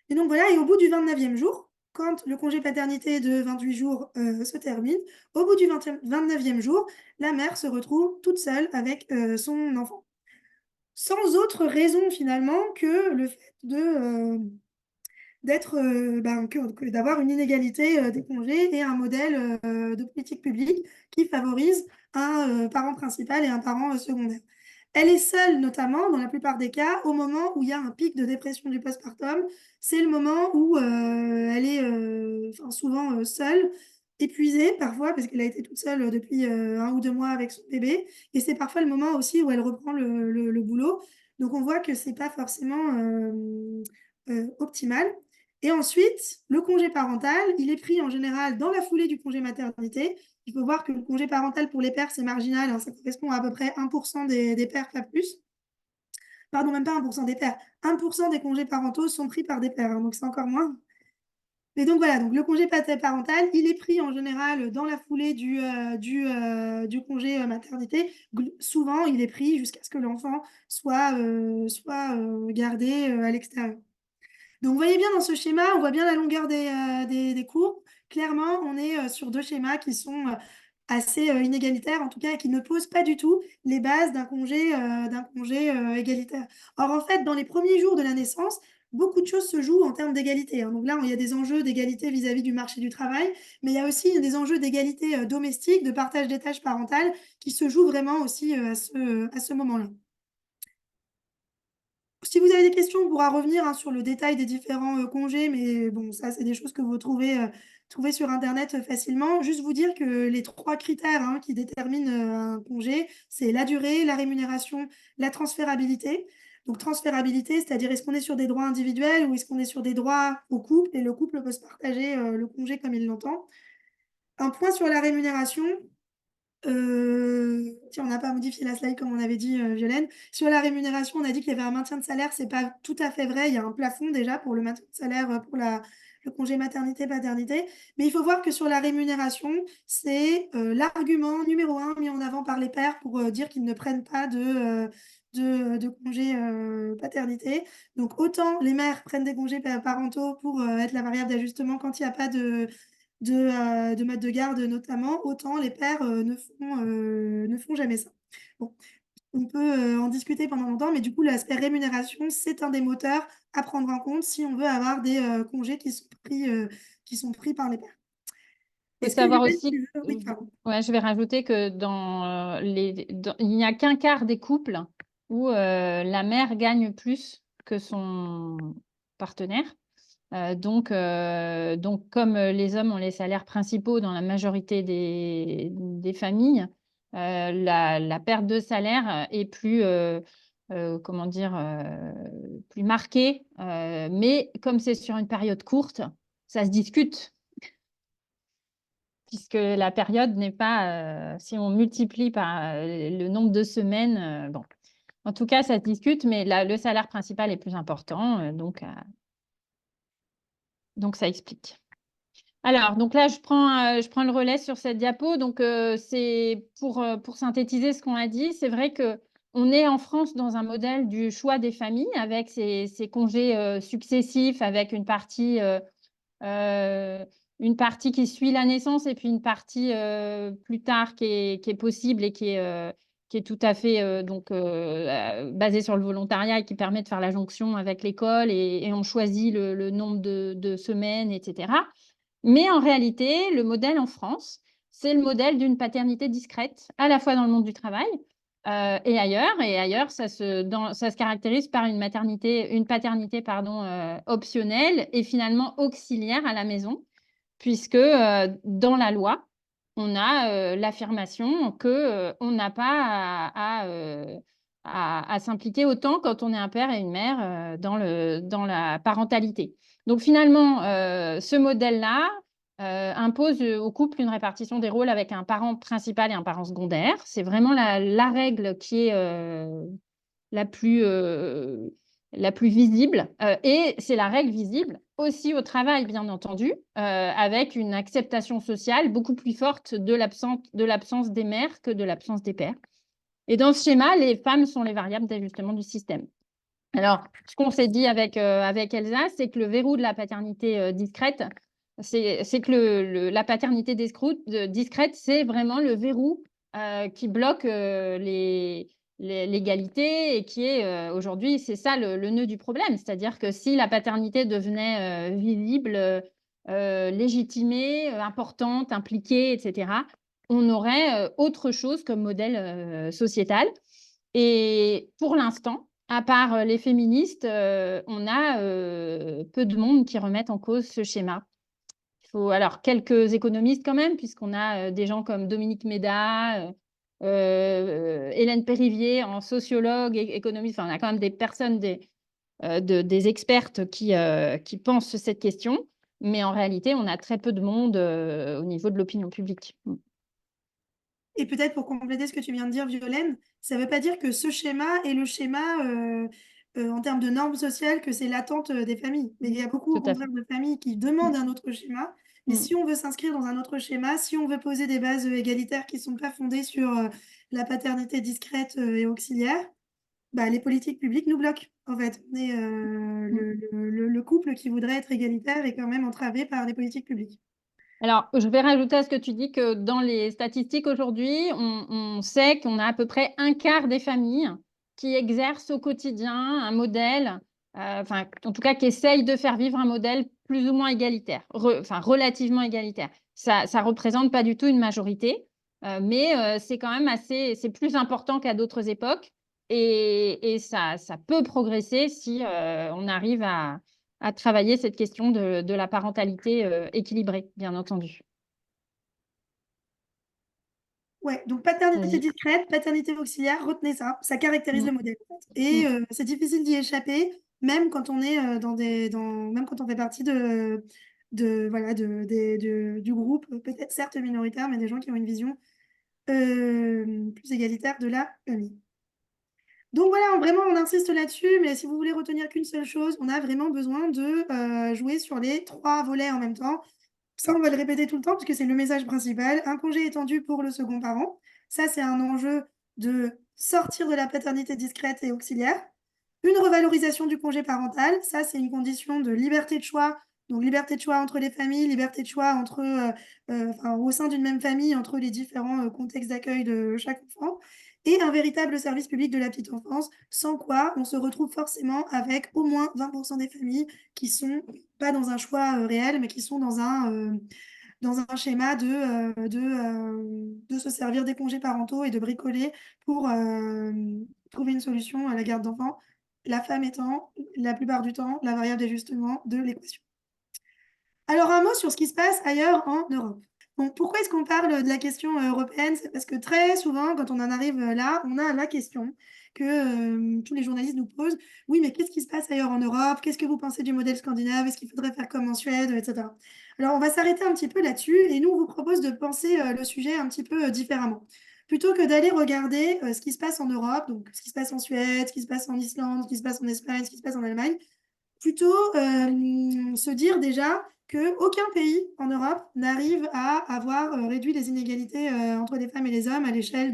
Et donc voilà, et au bout du 29e jour, quand le congé paternité de 28 jours se termine, au bout du 29e jour, la mère se retrouve toute seule avec son enfant. Sans autre raison finalement que le fait d'avoir une inégalité des congés et un modèle de politique publique qui favorise un parent principal et un parent secondaire. Elle est seule, notamment, dans la plupart des cas, au moment où il y a un pic de dépression du postpartum. C'est le moment où elle est souvent seule, épuisée parfois, parce qu'elle a été toute seule depuis 1 ou 2 mois avec son bébé. Et c'est parfois le moment aussi où elle reprend le boulot. Donc on voit que ce n'est pas forcément optimal. Et ensuite, le congé parental, il est pris en général dans la foulée du congé maternité. Il faut voir que le congé parental pour les pères, c'est marginal, hein, ça correspond à peu près 1% des pères, pas plus. Pardon, même pas 1% des pères. 1% des congés parentaux sont pris par des pères, hein, donc c'est encore moins. Mais donc voilà, donc le congé parental, il est pris en général dans la foulée du congé maternité. Souvent, il est pris jusqu'à ce que l'enfant soit gardé à l'extérieur. Donc, vous voyez bien dans ce schéma, on voit bien la longueur des courbes. Clairement, on est sur 2 schémas qui sont assez inégalitaires, en tout cas, et qui ne posent pas du tout les bases d'un congé égalitaire. Or, en fait, dans les premiers jours de la naissance, beaucoup de choses se jouent en termes d'égalité, hein. Donc là, il y a des enjeux d'égalité vis-à-vis du marché du travail, mais il y a aussi des enjeux d'égalité domestique, de partage des tâches parentales, qui se jouent vraiment aussi à ce moment-là. Si vous avez des questions, on pourra revenir hein, sur le détail des différents congés, mais bon, ça, c'est des choses que vous trouvez sur Internet facilement. Juste vous dire que les 3 critères hein, qui déterminent un congé, c'est la durée, la rémunération, la transférabilité. Donc, transférabilité, c'est-à-dire est-ce qu'on est sur des droits individuels ou est-ce qu'on est sur des droits au couple et le couple peut se partager le congé comme il l'entend. Un point sur la rémunération. Tiens, on n'a pas modifié la slide comme on avait dit, Violaine. Sur la rémunération, on a dit qu'il y avait un maintien de salaire. C'est pas tout à fait vrai. Il y a un plafond déjà pour le maintien de salaire pour le congé maternité-paternité. Mais il faut voir que sur la rémunération, c'est l'argument numéro 1 mis en avant par les pères pour dire qu'ils ne prennent pas de congé paternité. Donc, autant les mères prennent des congés parentaux pour être la variable d'ajustement quand il n'y a pas de mode de garde notamment, autant les pères ne font jamais ça. Bon, on peut en discuter pendant longtemps, mais du coup, l'aspect rémunération, c'est un des moteurs à prendre en compte si on veut avoir des congés qui sont pris par les pères. Il faut Est-ce que savoir Violaine, aussi, tu veux... Oui, pardon. ouais, je vais rajouter que il n'y a qu'un quart des couples où la mère gagne plus que son partenaire. Donc, comme les hommes ont les salaires principaux dans la majorité des familles, la perte de salaire est comment dire, plus marquée. Mais comme c'est sur une période courte, ça se discute puisque la période n'est pas, si on multiplie par le nombre de semaines, bon. En tout cas, ça se discute, mais le salaire principal est plus important, donc ça explique. Alors, donc là, je prends le relais sur cette diapo. Donc, c'est pour synthétiser ce qu'on a dit. C'est vrai qu'on est en France dans un modèle du choix des familles avec ces congés successifs, avec une partie qui suit la naissance et puis une partie plus tard qui est possible et qui est tout à fait basée sur le volontariat et qui permet de faire la jonction avec l'école et on choisit le nombre de semaines, etc. Mais en réalité, le modèle en France, c'est le modèle d'une paternité discrète, à la fois dans le monde du travail et ailleurs. Et ailleurs, ça se caractérise par une paternité optionnelle et finalement auxiliaire à la maison, puisque dans la loi, on a l'affirmation qu'on n'a pas à s'impliquer autant quand on est un père et une mère dans la parentalité. Donc finalement, ce modèle-là, impose au couple une répartition des rôles avec un parent principal et un parent secondaire. C'est vraiment la règle qui est la plus, la plus visible. Et c'est la règle visible aussi au travail, bien entendu, avec une acceptation sociale beaucoup plus forte de l'absence des mères que de l'absence des pères. Et dans ce schéma, les femmes sont les variables d'ajustement du système. Alors, ce qu'on s'est dit avec Elsa, c'est que le verrou de la paternité discrète, c'est que la paternité discrète, c'est vraiment le verrou qui bloque l'égalité et qui est aujourd'hui, c'est ça le nœud du problème. C'est-à-dire que si la paternité devenait visible, légitimée, importante, impliquée, etc., on aurait autre chose comme modèle sociétal. Et pour l'instant, à part les féministes, on a peu de monde qui remettent en cause ce schéma. Il faut alors quelques économistes quand même, puisqu'on a des gens comme Dominique Méda, Hélène Périvier en sociologue, économiste. Enfin, on a quand même des personnes, des expertes qui pensent cette question. Mais en réalité, on a très peu de monde au niveau de l'opinion publique. Et peut-être pour compléter ce que tu viens de dire, Violaine, ça ne veut pas dire que ce schéma est le schéma en termes de normes sociales, que c'est l'attente des familles. Mais il y a beaucoup, au Tout à fait. contraire, de familles qui demandent un autre schéma. Mais Mm. si on veut s'inscrire dans un autre schéma, si on veut poser des bases égalitaires qui ne sont pas fondées sur la paternité discrète et auxiliaire, bah, les politiques publiques nous bloquent. En fait, Mm. le couple qui voudrait être égalitaire est quand même entravé par les politiques publiques. Alors, je vais rajouter à ce que tu dis que dans les statistiques aujourd'hui, on sait qu'on a à peu près un quart des familles qui exercent au quotidien un modèle, enfin, en tout cas, qui essayent de faire vivre un modèle plus ou moins égalitaire, enfin, relativement égalitaire. Ça ne représente pas du tout une majorité, mais c'est quand même c'est plus important qu'à d'autres époques et ça peut progresser si on arrive à travailler cette question de la parentalité équilibrée, bien entendu. Ouais, donc paternité Vas-y. discrète, paternité auxiliaire, retenez ça, ça caractérise Mm, le modèle, en fait. Et mm. c'est difficile d'y échapper, même quand on est même quand on fait partie voilà, du groupe, peut-être certes minoritaire, mais des gens qui ont une vision plus égalitaire de la famille. Donc voilà, vraiment, on insiste là-dessus, mais si vous voulez retenir qu'une seule chose, on a vraiment besoin de jouer sur les trois volets en même temps. Ça, on va le répéter tout le temps parce que c'est le message principal. Un congé étendu pour le second parent. Ça, c'est un enjeu de sortir de la paternité discrète et auxiliaire. Une revalorisation du congé parental. Ça, c'est une condition de liberté de choix. Donc, liberté de choix entre les familles, liberté de choix au sein d'une même famille, entre les différents contextes d'accueil de chaque enfant. Et un véritable service public de la petite enfance, sans quoi on se retrouve forcément avec au moins 20% des familles qui sont pas dans un choix réel, mais qui sont dans un schéma de se servir des congés parentaux et de bricoler pour trouver une solution à la garde d'enfants, la femme étant la plupart du temps la variable d'ajustement de l'équation. Alors, un mot sur ce qui se passe ailleurs en Europe. Donc, pourquoi est-ce qu'on parle de la question européenne? C'est parce que très souvent, quand on en arrive là, on a la question que tous les journalistes nous posent. Oui, mais qu'est-ce qui se passe ailleurs en Europe? Qu'est-ce que vous pensez du modèle scandinave? Est-ce qu'il faudrait faire comme en Suède, etc. Alors, on va s'arrêter un petit peu là-dessus et nous, on vous propose de penser le sujet un petit peu différemment. Plutôt que d'aller regarder ce qui se passe en Europe, donc ce qui se passe en Suède, ce qui se passe en Islande, ce qui se passe en Espagne, ce qui se passe en Allemagne, plutôt se dire déjà qu'aucun pays en Europe n'arrive à avoir réduit les inégalités entre les femmes et les hommes à l'échelle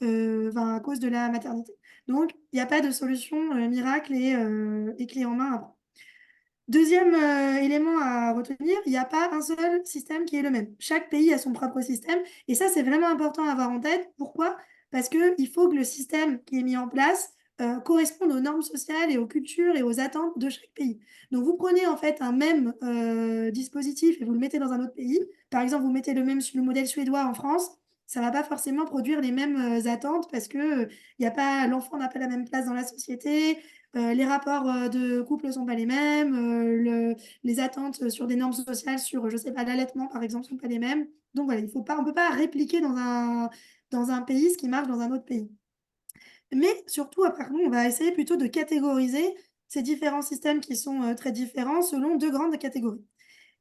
à cause de la maternité. Donc, il n'y a pas de solution miracle et clé en main à prendre. Deuxième élément à retenir, il n'y a pas un seul système qui est le même. Chaque pays a son propre système et ça, c'est vraiment important à avoir en tête. Pourquoi? Parce qu'il faut que le système qui est mis en place corresponde aux normes sociales et aux cultures et aux attentes de chaque pays. Donc, vous prenez en fait un même dispositif et vous le mettez dans un autre pays. Par exemple, vous mettez le modèle suédois en France. Ça ne va pas forcément produire les mêmes attentes parce que l'enfant n'a pas la même place dans la société, les rapports de couple ne sont pas les mêmes, les attentes sur des normes sociales, sur, je sais pas, l'allaitement, par exemple, ne sont pas les mêmes. Donc voilà, on ne peut pas répliquer dans un pays ce qui marche dans un autre pays. Mais surtout, après, nous, on va essayer plutôt de catégoriser ces différents systèmes qui sont très différents selon deux grandes catégories.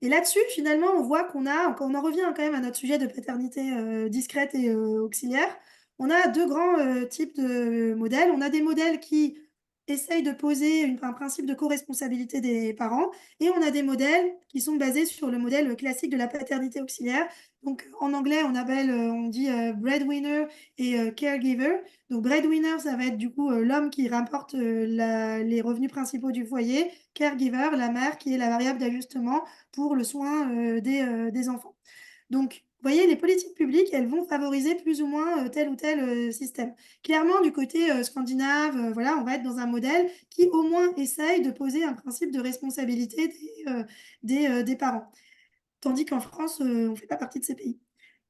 Et là-dessus, finalement, on voit on en revient quand même à notre sujet de paternité discrète et auxiliaire. On a deux grands types de modèles. On a des modèles qui essayent de poser un principe de co-responsabilité des parents, et on a des modèles qui sont basés sur le modèle classique de la paternité auxiliaire. Donc, en anglais, on dit breadwinner et caregiver. Donc, breadwinner, ça va être du coup l'homme qui rapporte les revenus principaux du foyer. Caregiver, la mère qui est la variable d'ajustement pour le soin des enfants. Donc, vous voyez, les politiques publiques, elles vont favoriser plus ou moins tel ou tel système. Clairement, du côté scandinave, voilà, on va être dans un modèle qui au moins essaye de poser un principe de responsabilité des parents. Tandis qu'en France, on ne fait pas partie de ces pays.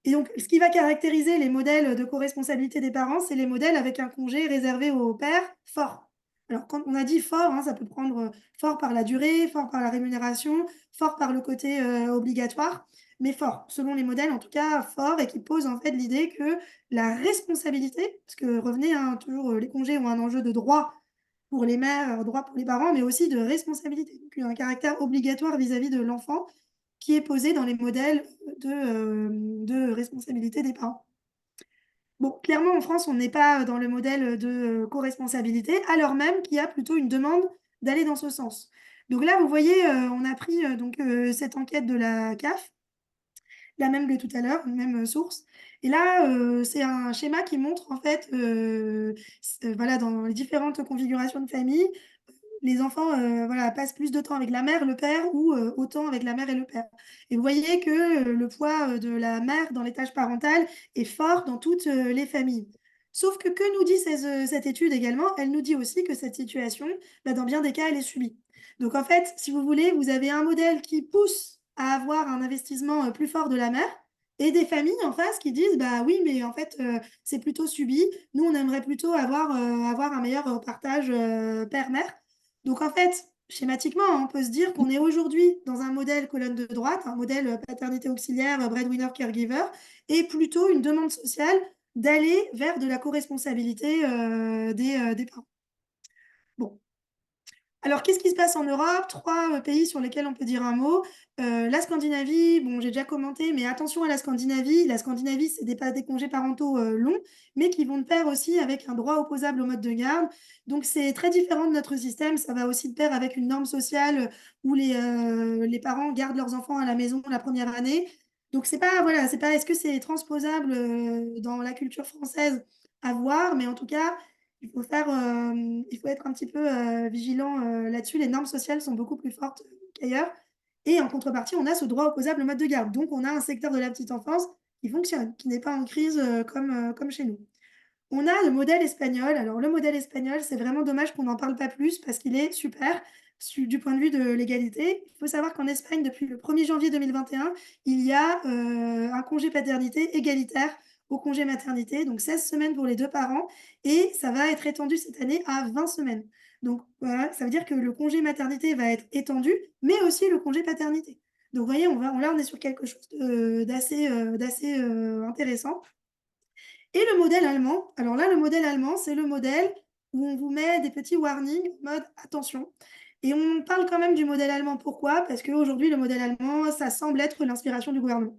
Et donc, ce qui va caractériser les modèles de co-responsabilité des parents, c'est les modèles avec un congé réservé au père fort. Alors, quand on a dit fort, hein, ça peut prendre fort par la durée, fort par la rémunération, fort par le côté obligatoire, mais fort, selon les modèles, en tout cas fort, et qui pose en fait l'idée que la responsabilité, parce que revenez, hein, toujours les congés ont un enjeu de droit pour les mères, droit pour les parents, mais aussi de responsabilité, donc un caractère obligatoire vis-à-vis de l'enfant qui est posé dans les modèles de responsabilité des parents. Bon, clairement, en France, on n'est pas dans le modèle de co-responsabilité, alors même qu'il y a plutôt une demande d'aller dans ce sens. Donc là, vous voyez, on a pris cette enquête de la CAF, la même que tout à l'heure, une même source. Et là, c'est un schéma qui montre, en fait, voilà, dans les différentes configurations de famille, les enfants voilà, passent plus de temps avec la mère, le père, ou autant avec la mère et le père. Et vous voyez que le poids de la mère dans les tâches parentales est fort dans toutes les familles. Sauf que nous dit cette étude également? Elle nous dit aussi que cette situation, bah, dans bien des cas, elle est subie. Donc en fait, si vous voulez, vous avez un modèle qui pousse à avoir un investissement plus fort de la mère, et des familles en face qui disent, bah oui, mais en fait, c'est plutôt subi. Nous, on aimerait plutôt avoir un meilleur partage père-mère. Donc en fait, schématiquement, on peut se dire qu'on est aujourd'hui dans un modèle colonne de droite, un modèle paternité auxiliaire, breadwinner, caregiver, et plutôt une demande sociale d'aller vers de la co-responsabilité des parents. Bon, alors, qu'est-ce qui se passe en Europe? Trois pays sur lesquels on peut dire un mot. La Scandinavie, bon, j'ai déjà commenté, mais attention à la Scandinavie. La Scandinavie, c'est des congés parentaux longs, mais qui vont de pair aussi avec un droit opposable au mode de garde. Donc, c'est très différent de notre système. Ça va aussi de pair avec une norme sociale où les parents gardent leurs enfants à la maison la première année. Donc, c'est pas, voilà, c'est pas, est-ce que c'est transposable dans la culture française à voir, mais en tout cas, il faut être un petit peu vigilant là-dessus. Les normes sociales sont beaucoup plus fortes qu'ailleurs. Et en contrepartie, on a ce droit opposable au mode de garde. Donc, on a un secteur de la petite enfance qui fonctionne, qui n'est pas en crise comme chez nous. On a le modèle espagnol. Alors, le modèle espagnol, c'est vraiment dommage qu'on n'en parle pas plus parce qu'il est super du point de vue de l'égalité. Il faut savoir qu'en Espagne, depuis le 1er janvier 2021, il y a un congé paternité égalitaire au congé maternité, donc 16 semaines pour les deux parents, et ça va être étendu cette année à 20 semaines. Donc, voilà, ça veut dire que le congé maternité va être étendu, mais aussi le congé paternité. Donc, vous voyez, là, on est sur quelque chose d'assez intéressant. Et le modèle allemand, alors là, le modèle allemand, c'est le modèle où on vous met des petits warnings, mode attention. Et on parle quand même du modèle allemand. Pourquoi? Parce qu'aujourd'hui, le modèle allemand, ça semble être l'inspiration du gouvernement.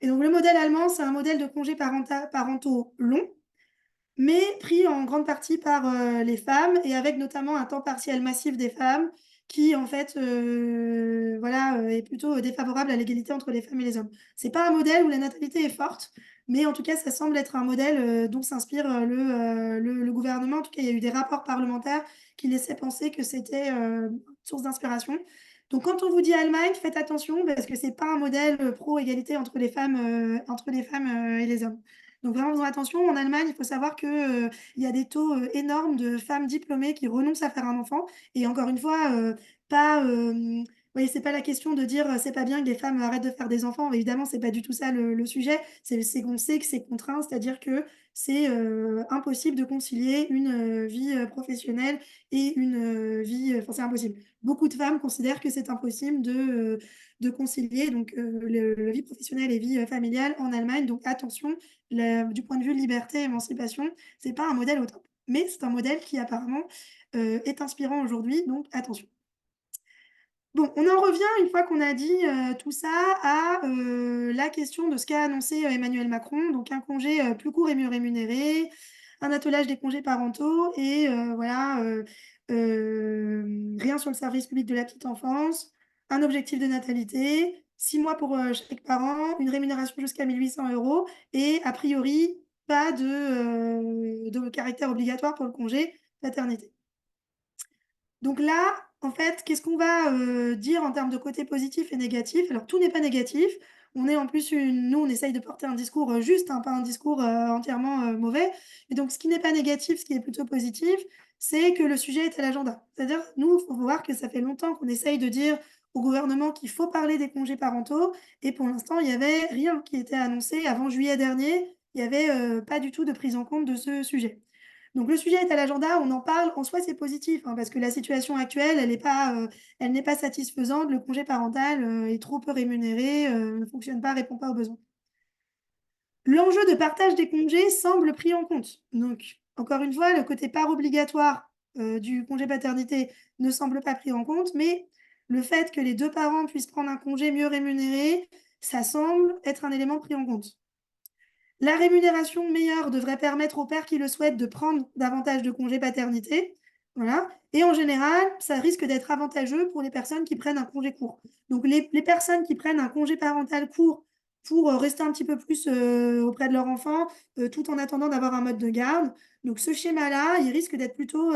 Et donc, le modèle allemand, c'est un modèle de congés parentaux longs, mais pris en grande partie par les femmes, et avec notamment un temps partiel massif des femmes qui, en fait, voilà, est plutôt défavorable à l'égalité entre les femmes et les hommes. C'est pas un modèle où la natalité est forte, mais en tout cas, ça semble être un modèle dont s'inspire le gouvernement. En tout cas, il y a eu des rapports parlementaires qui laissaient penser que c'était une source d'inspiration. Donc, quand on vous dit Allemagne, faites attention parce que c'est pas un modèle pro-égalité entre les femmes et les hommes. Donc vraiment, faisons attention. En Allemagne, il faut savoir qu'il y a des taux énormes de femmes diplômées qui renoncent à faire un enfant. Et encore une fois, pas, oui, c'est pas la question de dire c'est pas bien que les femmes arrêtent de faire des enfants. Évidemment, c'est pas du tout ça le sujet. C'est qu'on sait que c'est contraint, c'est-à-dire que c'est impossible de concilier une vie professionnelle et une vie. Enfin, c'est impossible. Beaucoup de femmes considèrent que c'est impossible de concilier donc la vie professionnelle et vie familiale en Allemagne. Donc attention, du point de vue liberté, émancipation, c'est pas un modèle au top. Mais c'est un modèle qui apparemment est inspirant aujourd'hui, donc attention. Bon, on en revient, une fois qu'on a dit tout ça, à la question de ce qu'a annoncé Emmanuel Macron, donc un congé plus court et mieux rémunéré, un attelage des congés parentaux et voilà, rien sur le service public de la petite enfance, un objectif de natalité, 6 mois pour chaque parent, une rémunération jusqu'à 1 800 euros et a priori, pas de caractère obligatoire pour le congé paternité. Donc là, en fait, qu'est-ce qu'on va dire en termes de côté positif et négatif? Alors, tout n'est pas négatif. On est en plus nous, on essaye de porter un discours juste, hein, pas un discours entièrement mauvais. Et donc, ce qui n'est pas négatif, ce qui est plutôt positif, c'est que le sujet est à l'agenda. C'est-à-dire, nous, il faut voir que ça fait longtemps qu'on essaye de dire au gouvernement qu'il faut parler des congés parentaux. Et pour l'instant, il n'y avait rien qui était annoncé. Avant juillet dernier, il n'y avait pas du tout de prise en compte de ce sujet. Donc le sujet est à l'agenda, on en parle, en soi c'est positif, hein, parce que la situation actuelle, elle n'est pas satisfaisante, le congé parental est trop peu rémunéré, ne fonctionne pas, répond pas aux besoins. L'enjeu de partage des congés semble pris en compte. Donc, encore une fois, le côté part obligatoire du congé paternité ne semble pas pris en compte, mais le fait que les deux parents puissent prendre un congé mieux rémunéré, ça semble être un élément pris en compte. La rémunération meilleure devrait permettre aux pères qui le souhaitent de prendre davantage de congés paternité. Voilà. Et en général, ça risque d'être avantageux pour les personnes qui prennent un congé court. Donc, les personnes qui prennent un congé parental court pour rester un petit peu plus auprès de leur enfant, tout en attendant d'avoir un mode de garde. Donc, ce schéma-là, il risque d'être plutôt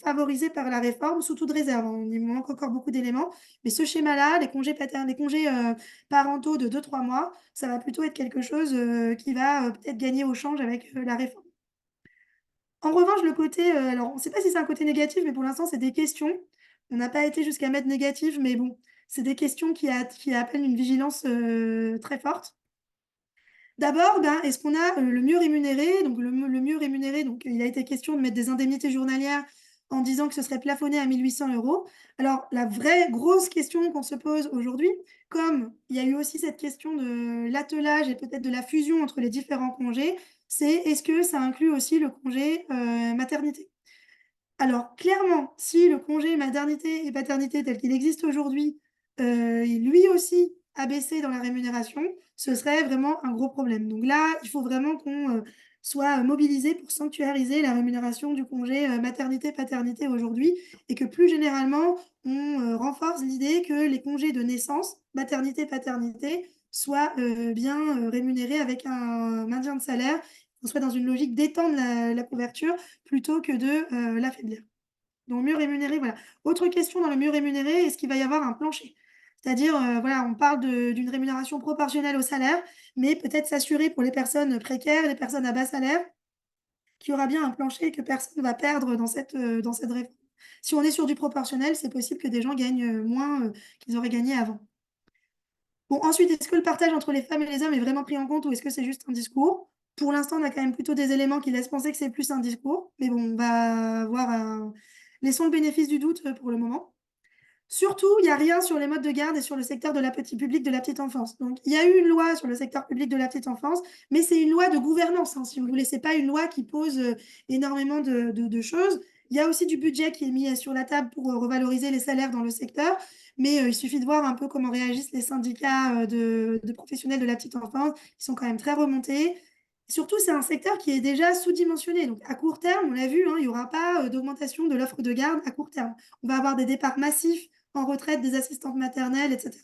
favorisé par la réforme, sous toute réserve, hein. Il manque encore beaucoup d'éléments. Mais ce schéma-là, les congés parentaux de 2 3 mois, ça va plutôt être quelque chose qui va peut-être gagner au change avec la réforme. En revanche, le côté, alors on ne sait pas si c'est un côté négatif, mais pour l'instant, c'est des questions. On n'a pas été jusqu'à mettre négatif, mais bon, c'est des questions qui appellent une vigilance très forte. D'abord, ben, est-ce qu'on a le mieux rémunéré? Donc, le mieux rémunéré, donc, il a été question de mettre des indemnités journalières en disant que ce serait plafonné à 1 800 euros. Alors, la vraie grosse question qu'on se pose aujourd'hui, comme il y a eu aussi cette question de l'attelage et peut-être de la fusion entre les différents congés, c'est est-ce que ça inclut aussi le congé maternité? Alors, clairement, si le congé maternité et paternité tel qu'il existe aujourd'hui, lui aussi a baissé dans la rémunération, ce serait vraiment un gros problème. Donc là, il faut vraiment qu'on soit mobilisé pour sanctuariser la rémunération du congé maternité-paternité aujourd'hui et que plus généralement, on renforce l'idée que les congés de naissance, maternité-paternité, soient bien rémunérés avec un maintien de salaire, qu'on soit dans une logique d'étendre la couverture plutôt que de l'affaiblir. Donc mieux rémunéré, voilà. Autre question dans le mieux rémunéré, est-ce qu'il va y avoir un plancher? C'est-à-dire, voilà, on parle d'une rémunération proportionnelle au salaire, mais peut-être s'assurer pour les personnes précaires, les personnes à bas salaire, qu'il y aura bien un plancher que personne ne va perdre dans cette réforme. Si on est sur du proportionnel, c'est possible que des gens gagnent moins qu'ils auraient gagné avant. Bon, ensuite, est-ce que le partage entre les femmes et les hommes est vraiment pris en compte ou est-ce que c'est juste un discours? Pour l'instant, on a quand même plutôt des éléments qui laissent penser que c'est plus un discours. Mais bon, on va voir. Laissons le bénéfice du doute pour le moment. Surtout, il n'y a rien sur les modes de garde et sur le secteur de la petite public de la petite enfance. Donc, il y a eu une loi sur le secteur public de la petite enfance, mais c'est une loi de gouvernance, hein, si vous voulez. Ce n'est pas une loi qui pose énormément de choses. Il y a aussi du budget qui est mis sur la table pour revaloriser les salaires dans le secteur, mais il suffit de voir un peu comment réagissent les syndicats de professionnels de la petite enfance. Ils sont quand même très remontés. Surtout, c'est un secteur qui est déjà sous-dimensionné. Donc, à court terme, on l'a vu, hein, il n'y aura pas d'augmentation de l'offre de garde à court terme. On va avoir des départs massifs en retraite des assistantes maternelles, etc.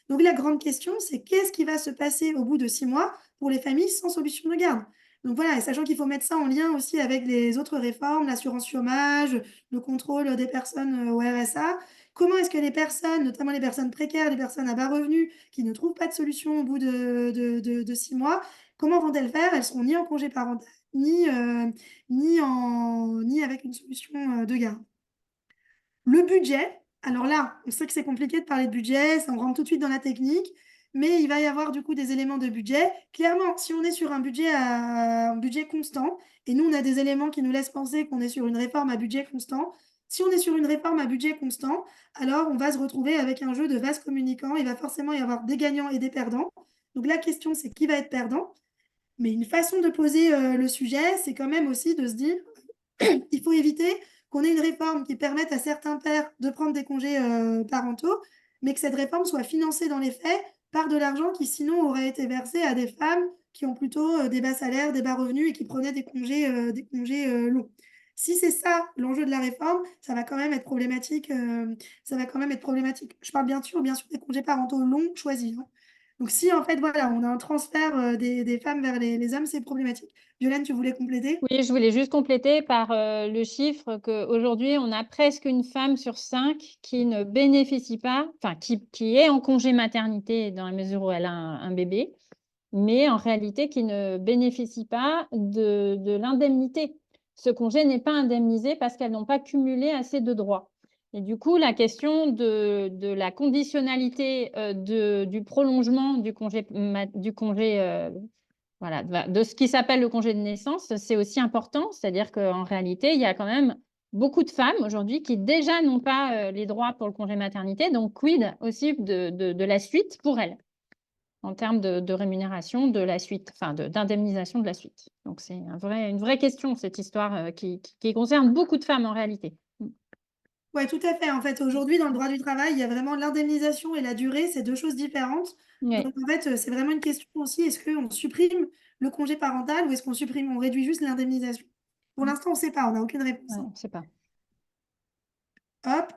Donc, la grande question, c'est qu'est-ce qui va se passer au bout de 6 mois pour les familles sans solution de garde? Donc voilà, et sachant qu'il faut mettre ça en lien aussi avec les autres réformes, l'assurance chômage, le contrôle des personnes au RSA, comment est-ce que les personnes, notamment les personnes précaires, les personnes à bas revenus, qui ne trouvent pas de solution au bout de 6 mois, comment vont-elles faire? Elles seront ni en congé parental, ni avec une solution de garde. Le budget, alors là, on sait que c'est compliqué de parler de budget, ça on rentre tout de suite dans la technique, mais il va y avoir du coup des éléments de budget. Clairement, si on est sur un budget constant, et nous on a des éléments qui nous laissent penser qu'on est sur une réforme à budget constant, si on est sur une réforme à budget constant, alors on va se retrouver avec un jeu de vases communicants, il va forcément y avoir des gagnants et des perdants. Donc la question c'est qui va être perdant? Mais une façon de poser le sujet, c'est quand même aussi de se dire il faut éviter qu'on ait une réforme qui permette à certains pères de prendre des congés parentaux, mais que cette réforme soit financée dans les faits par de l'argent qui sinon aurait été versé à des femmes qui ont plutôt des bas salaires, des bas revenus et qui prenaient des congés longs. Si c'est ça l'enjeu de la réforme, ça va quand même être problématique. Ça va quand même être problématique. Je parle bien sûr des congés parentaux longs choisis, hein. Donc si en fait voilà, on a un transfert des femmes vers les hommes, c'est problématique. Violaine, tu voulais compléter? Oui, je voulais juste compléter par le chiffre qu'aujourd'hui, on a presque une femme sur 5 qui ne bénéficie pas, enfin, qui est en congé maternité dans la mesure où elle a un bébé, mais en réalité qui ne bénéficie pas de l'indemnité. Ce congé n'est pas indemnisé parce qu'elles n'ont pas cumulé assez de droits. Et du coup, la question de la conditionnalité du prolongement du congé, voilà, de ce qui s'appelle le congé de naissance, c'est aussi important. C'est-à-dire qu'en réalité, il y a quand même beaucoup de femmes aujourd'hui qui déjà n'ont pas les droits pour le congé maternité. Donc, quid aussi de la suite pour elles en termes de rémunération de la suite, enfin d'indemnisation de la suite. Donc, c'est une vraie question, cette histoire qui concerne beaucoup de femmes en réalité. Oui, tout à fait. En fait, aujourd'hui, dans le droit du travail, il y a vraiment l'indemnisation et la durée, c'est deux choses différentes. Oui, Donc, en fait, c'est vraiment une question aussi, est-ce qu'on supprime le congé parental ou est-ce qu'on supprime, on réduit juste l'indemnisation? Pour l'instant, on ne sait pas, on n'a aucune réponse, ouais, hein. on ne sait pas. Hop.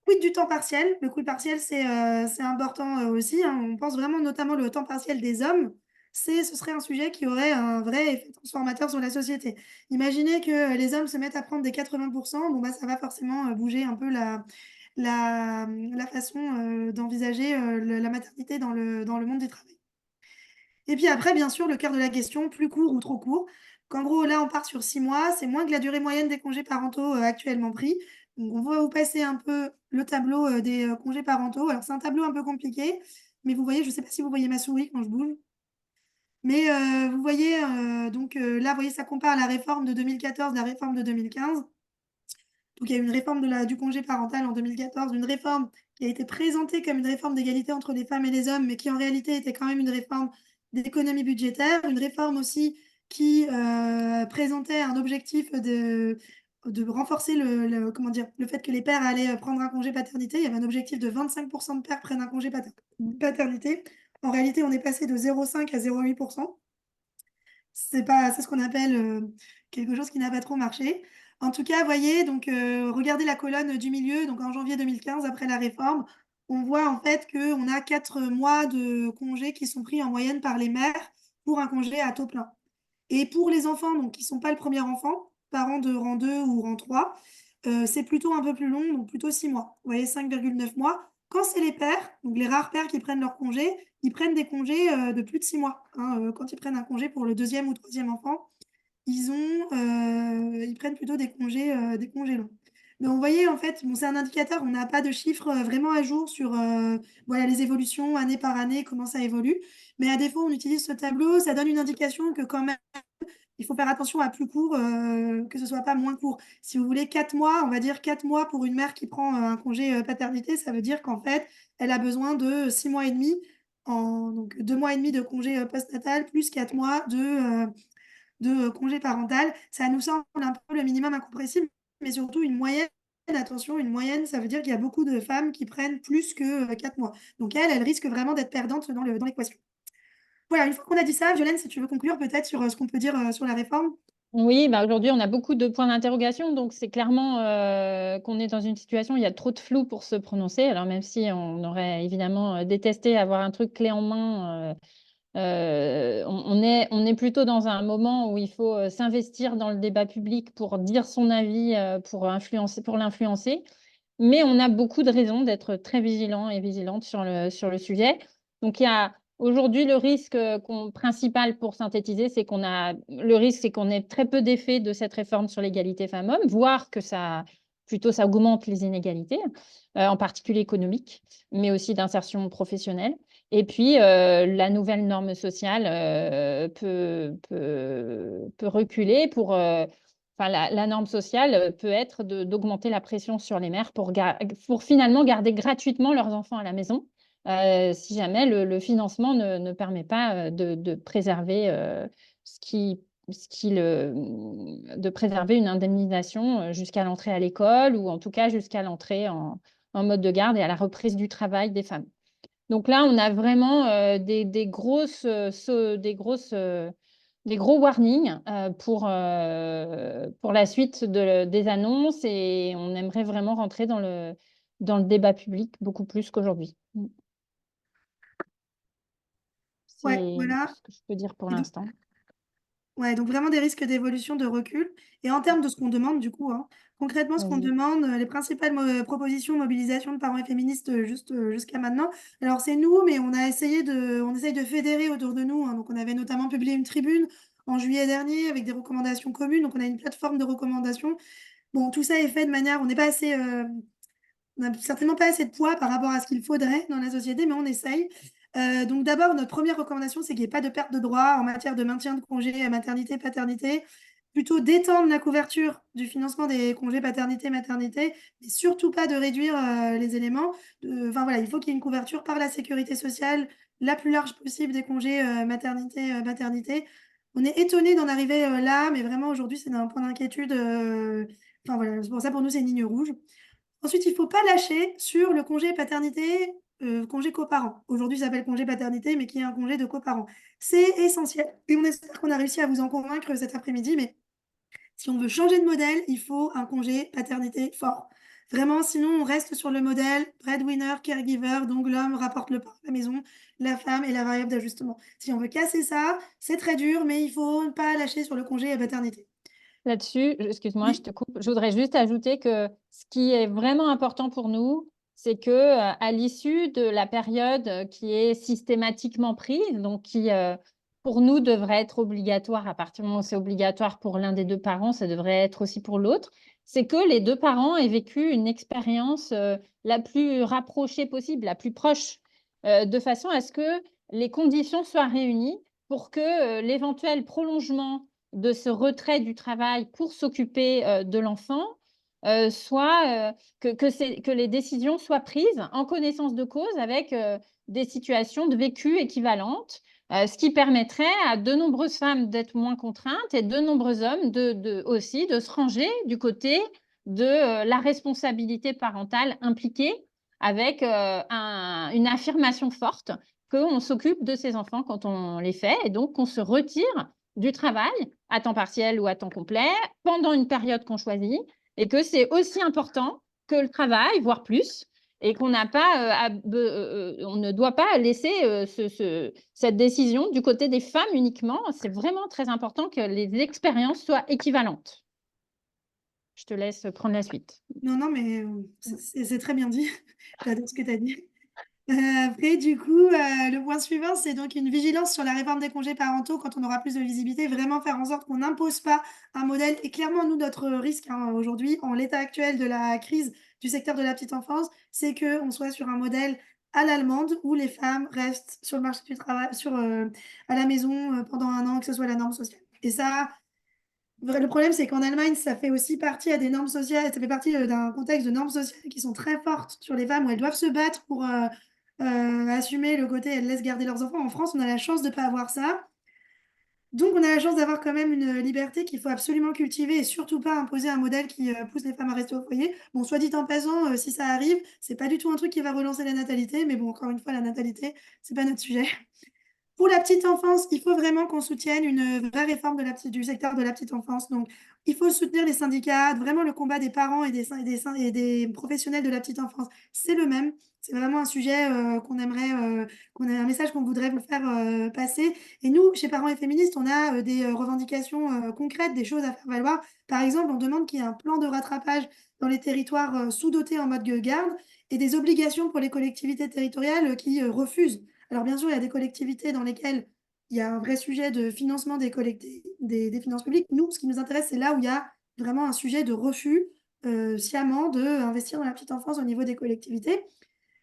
Quid du temps partiel? Le coût partiel, c'est important aussi, hein. On pense vraiment notamment le temps partiel des hommes. Ce serait un sujet qui aurait un vrai effet transformateur sur la société. Imaginez que les hommes se mettent à prendre des 80%, bon, bah, ça va forcément bouger un peu la façon d'envisager la maternité dans le monde du travail. Et puis après, bien sûr, le cœur de la question, plus court ou trop court. Qu'en gros, là, on part sur 6 mois, c'est moins que la durée moyenne des congés parentaux actuellement pris. Donc, on va vous passer un peu le tableau des congés parentaux. Alors, c'est un tableau un peu compliqué, mais vous voyez, je ne sais pas si vous voyez ma souris quand je bouge, mais vous voyez, donc là, vous voyez, ça compare la réforme de 2014, la réforme de 2015. Donc, il y a eu une réforme du congé parental en 2014, une réforme qui a été présentée comme une réforme d'égalité entre les femmes et les hommes, mais qui en réalité était quand même une réforme d'économie budgétaire, une réforme aussi qui présentait un objectif de renforcer comment dire, le fait que les pères allaient prendre un congé paternité. Il y avait un objectif de 25% de pères prennent un congé paternité. En réalité, on est passé de 0,5 à 0,8%. C'est ce qu'on appelle quelque chose qui n'a pas trop marché. En tout cas, voyez, donc regardez la colonne du milieu, donc en janvier 2015, après la réforme, on voit en fait qu'on a 4 mois de congés qui sont pris en moyenne par les mères pour un congé à taux plein. Et pour les enfants donc, qui ne sont pas le premier enfant, parents de rang 2 ou rang 3, c'est plutôt un peu plus long, donc plutôt 6 mois. Vous voyez, 5,9 mois. Quand c'est les pères, donc les rares pères qui prennent leur congé, ils prennent des congés de plus de 6 mois, hein. Quand ils prennent un congé pour le deuxième ou troisième enfant, ils prennent plutôt des congés longs. Donc, vous voyez, en fait, bon, c'est un indicateur, on n'a pas de chiffres vraiment à jour sur voilà, les évolutions année par année, comment ça évolue. Mais à défaut, on utilise ce tableau, ça donne une indication que quand même, il faut faire attention à plus court, que ce soit pas moins court. Si vous voulez 4 mois, on va dire 4 mois pour une mère qui prend un congé paternité, ça veut dire qu'en fait, elle a besoin de 6 mois et demi, donc 2 mois et demi de congé postnatal, plus 4 mois de congé parental. Ça nous semble un peu le minimum incompressible, mais surtout une moyenne. Attention, une moyenne, ça veut dire qu'il y a beaucoup de femmes qui prennent plus que 4 mois. Donc elle risque vraiment d'être perdante dans l'équation. Voilà, une fois qu'on a dit ça, Violaine, si tu veux conclure peut-être sur ce qu'on peut dire sur la réforme. Oui, bah aujourd'hui, on a beaucoup de points d'interrogation. Donc, c'est clairement qu'on est dans une situation où il y a trop de flou pour se prononcer. Alors, même si on aurait évidemment détesté avoir un truc clé en main, on est plutôt dans un moment où il faut s'investir dans le débat public pour dire son avis, pour l'influencer. Mais on a beaucoup de raisons d'être très vigilants et vigilantes sur le sujet. Donc, il y a aujourd'hui le risque principal pour synthétiser, c'est qu'on ait très peu d'effets de cette réforme sur l'égalité femmes-hommes, voire que plutôt ça augmente les inégalités, en particulier économiques, mais aussi d'insertion professionnelle. Et puis, la nouvelle norme sociale peut reculer enfin, la norme sociale peut être d'augmenter la pression sur les mères pour finalement garder gratuitement leurs enfants à la maison, si jamais le financement ne permet pas de préserver de préserver une indemnisation jusqu'à l'entrée à l'école ou en tout cas jusqu'à l'entrée en mode de garde et à la reprise du travail des femmes. Donc là, on a vraiment des gros warnings pour la suite des annonces et on aimerait vraiment rentrer dans le débat public beaucoup plus qu'aujourd'hui. Ouais, C'est voilà. ce que je peux dire pour Et donc, l'instant. ouais, donc vraiment des risques d'évolution, de recul. Et en termes de ce qu'on demande, du coup, hein, concrètement, ce qu'on Vas-y. demande, les principales propositions, mobilisation de parents et féministes jusqu'à maintenant. Alors, c'est nous, mais on essaye de fédérer autour de nous, hein. Donc, on avait notamment publié une tribune en juillet dernier avec des recommandations communes. Donc, on a une plateforme de recommandations. Bon, tout ça est fait de manière, on n'a certainement pas assez de poids par rapport à ce qu'il faudrait dans la société, mais on essaye. Donc d'abord, notre première recommandation, c'est qu'il n'y ait pas de perte de droit en matière de maintien de congés à maternité, paternité. Plutôt d'étendre la couverture du financement des congés paternité, maternité, mais surtout pas de réduire les éléments. Enfin voilà, il faut qu'il y ait une couverture par la sécurité sociale la plus large possible des congés maternité, maternité. On est étonné d'en arriver là, mais vraiment aujourd'hui, c'est un point d'inquiétude. Enfin voilà, c'est pour ça pour nous, c'est une ligne rouge. Ensuite, il ne faut pas lâcher sur le congé paternité, congé coparent. Aujourd'hui, ça s'appelle congé paternité, mais qui est un congé de coparent. C'est essentiel. Et on espère qu'on a réussi à vous en convaincre cet après-midi, mais si on veut changer de modèle, il faut un congé paternité fort. Vraiment, sinon, on reste sur le modèle breadwinner, caregiver, donc l'homme rapporte le pain à la maison, la femme est la variable d'ajustement. Si on veut casser ça, c'est très dur, mais il ne faut pas lâcher sur le congé paternité. Là-dessus, excuse-moi, je Oui. te coupe. Je voudrais juste ajouter que ce qui est vraiment important pour nous, c'est que à l'issue de la période qui est systématiquement prise, donc qui pour nous devrait être obligatoire à partir du moment où c'est obligatoire pour l'un des deux parents, ça devrait être aussi pour l'autre, c'est que les deux parents aient vécu une expérience la plus rapprochée possible, la plus proche, de façon à ce que les conditions soient réunies pour que l'éventuel prolongement de ce retrait du travail pour s'occuper de l'enfant, soit que les décisions soient prises en connaissance de cause avec des situations de vécu équivalentes, ce qui permettrait à de nombreuses femmes d'être moins contraintes et de nombreux hommes aussi de se ranger du côté de la responsabilité parentale impliquée avec une affirmation forte qu'on s'occupe de ses enfants quand on les fait et donc qu'on se retire du travail à temps partiel ou à temps complet pendant une période qu'on choisit et que c'est aussi important que le travail, voire plus, et qu'on n'a pas, on ne doit pas laisser cette décision du côté des femmes uniquement. C'est vraiment très important que les expériences soient équivalentes. Je te laisse prendre la suite. Non, non, mais c'est très bien dit. J'adore ce que tu as dit. Après, du coup, le point suivant, c'est donc une vigilance sur la réforme des congés parentaux quand on aura plus de visibilité, vraiment faire en sorte qu'on n'impose pas un modèle. Et clairement, nous, notre risque hein, aujourd'hui, en l'état actuel de la crise du secteur de la petite enfance, c'est qu'on soit sur un modèle à l'allemande où les femmes restent sur le marché du travail, à la maison pendant un an, que ce soit la norme sociale. Et ça, le problème, c'est qu'en Allemagne, ça fait aussi partie à des normes sociales, ça fait partie d'un contexte de normes sociales qui sont très fortes sur les femmes, où elles doivent se battre pour assumer le côté elles laissent garder leurs enfants. En France, on a la chance de ne pas avoir ça. Donc, on a la chance d'avoir quand même une liberté qu'il faut absolument cultiver et surtout pas imposer un modèle qui pousse les femmes à rester au foyer. Bon, soit dit en passant, si ça arrive, c'est pas du tout un truc qui va relancer la natalité, mais bon, encore une fois, la natalité, c'est pas notre sujet. Pour la petite enfance, il faut vraiment qu'on soutienne une vraie réforme du secteur de la petite enfance. Donc, il faut soutenir les syndicats, vraiment le combat des parents et des professionnels de la petite enfance. C'est le même. C'est vraiment un sujet qu'on a un message qu'on voudrait vous faire passer. Et nous, chez Parents et Féministes, on a des revendications concrètes, des choses à faire valoir. Par exemple, on demande qu'il y ait un plan de rattrapage dans les territoires sous-dotés en mode garde et des obligations pour les collectivités territoriales qui refusent. Alors, bien sûr, il y a des collectivités dans lesquelles il y a un vrai sujet de financement des finances publiques. Nous, ce qui nous intéresse, c'est là où il y a vraiment un sujet de refus sciemment d'investir dans la petite enfance au niveau des collectivités.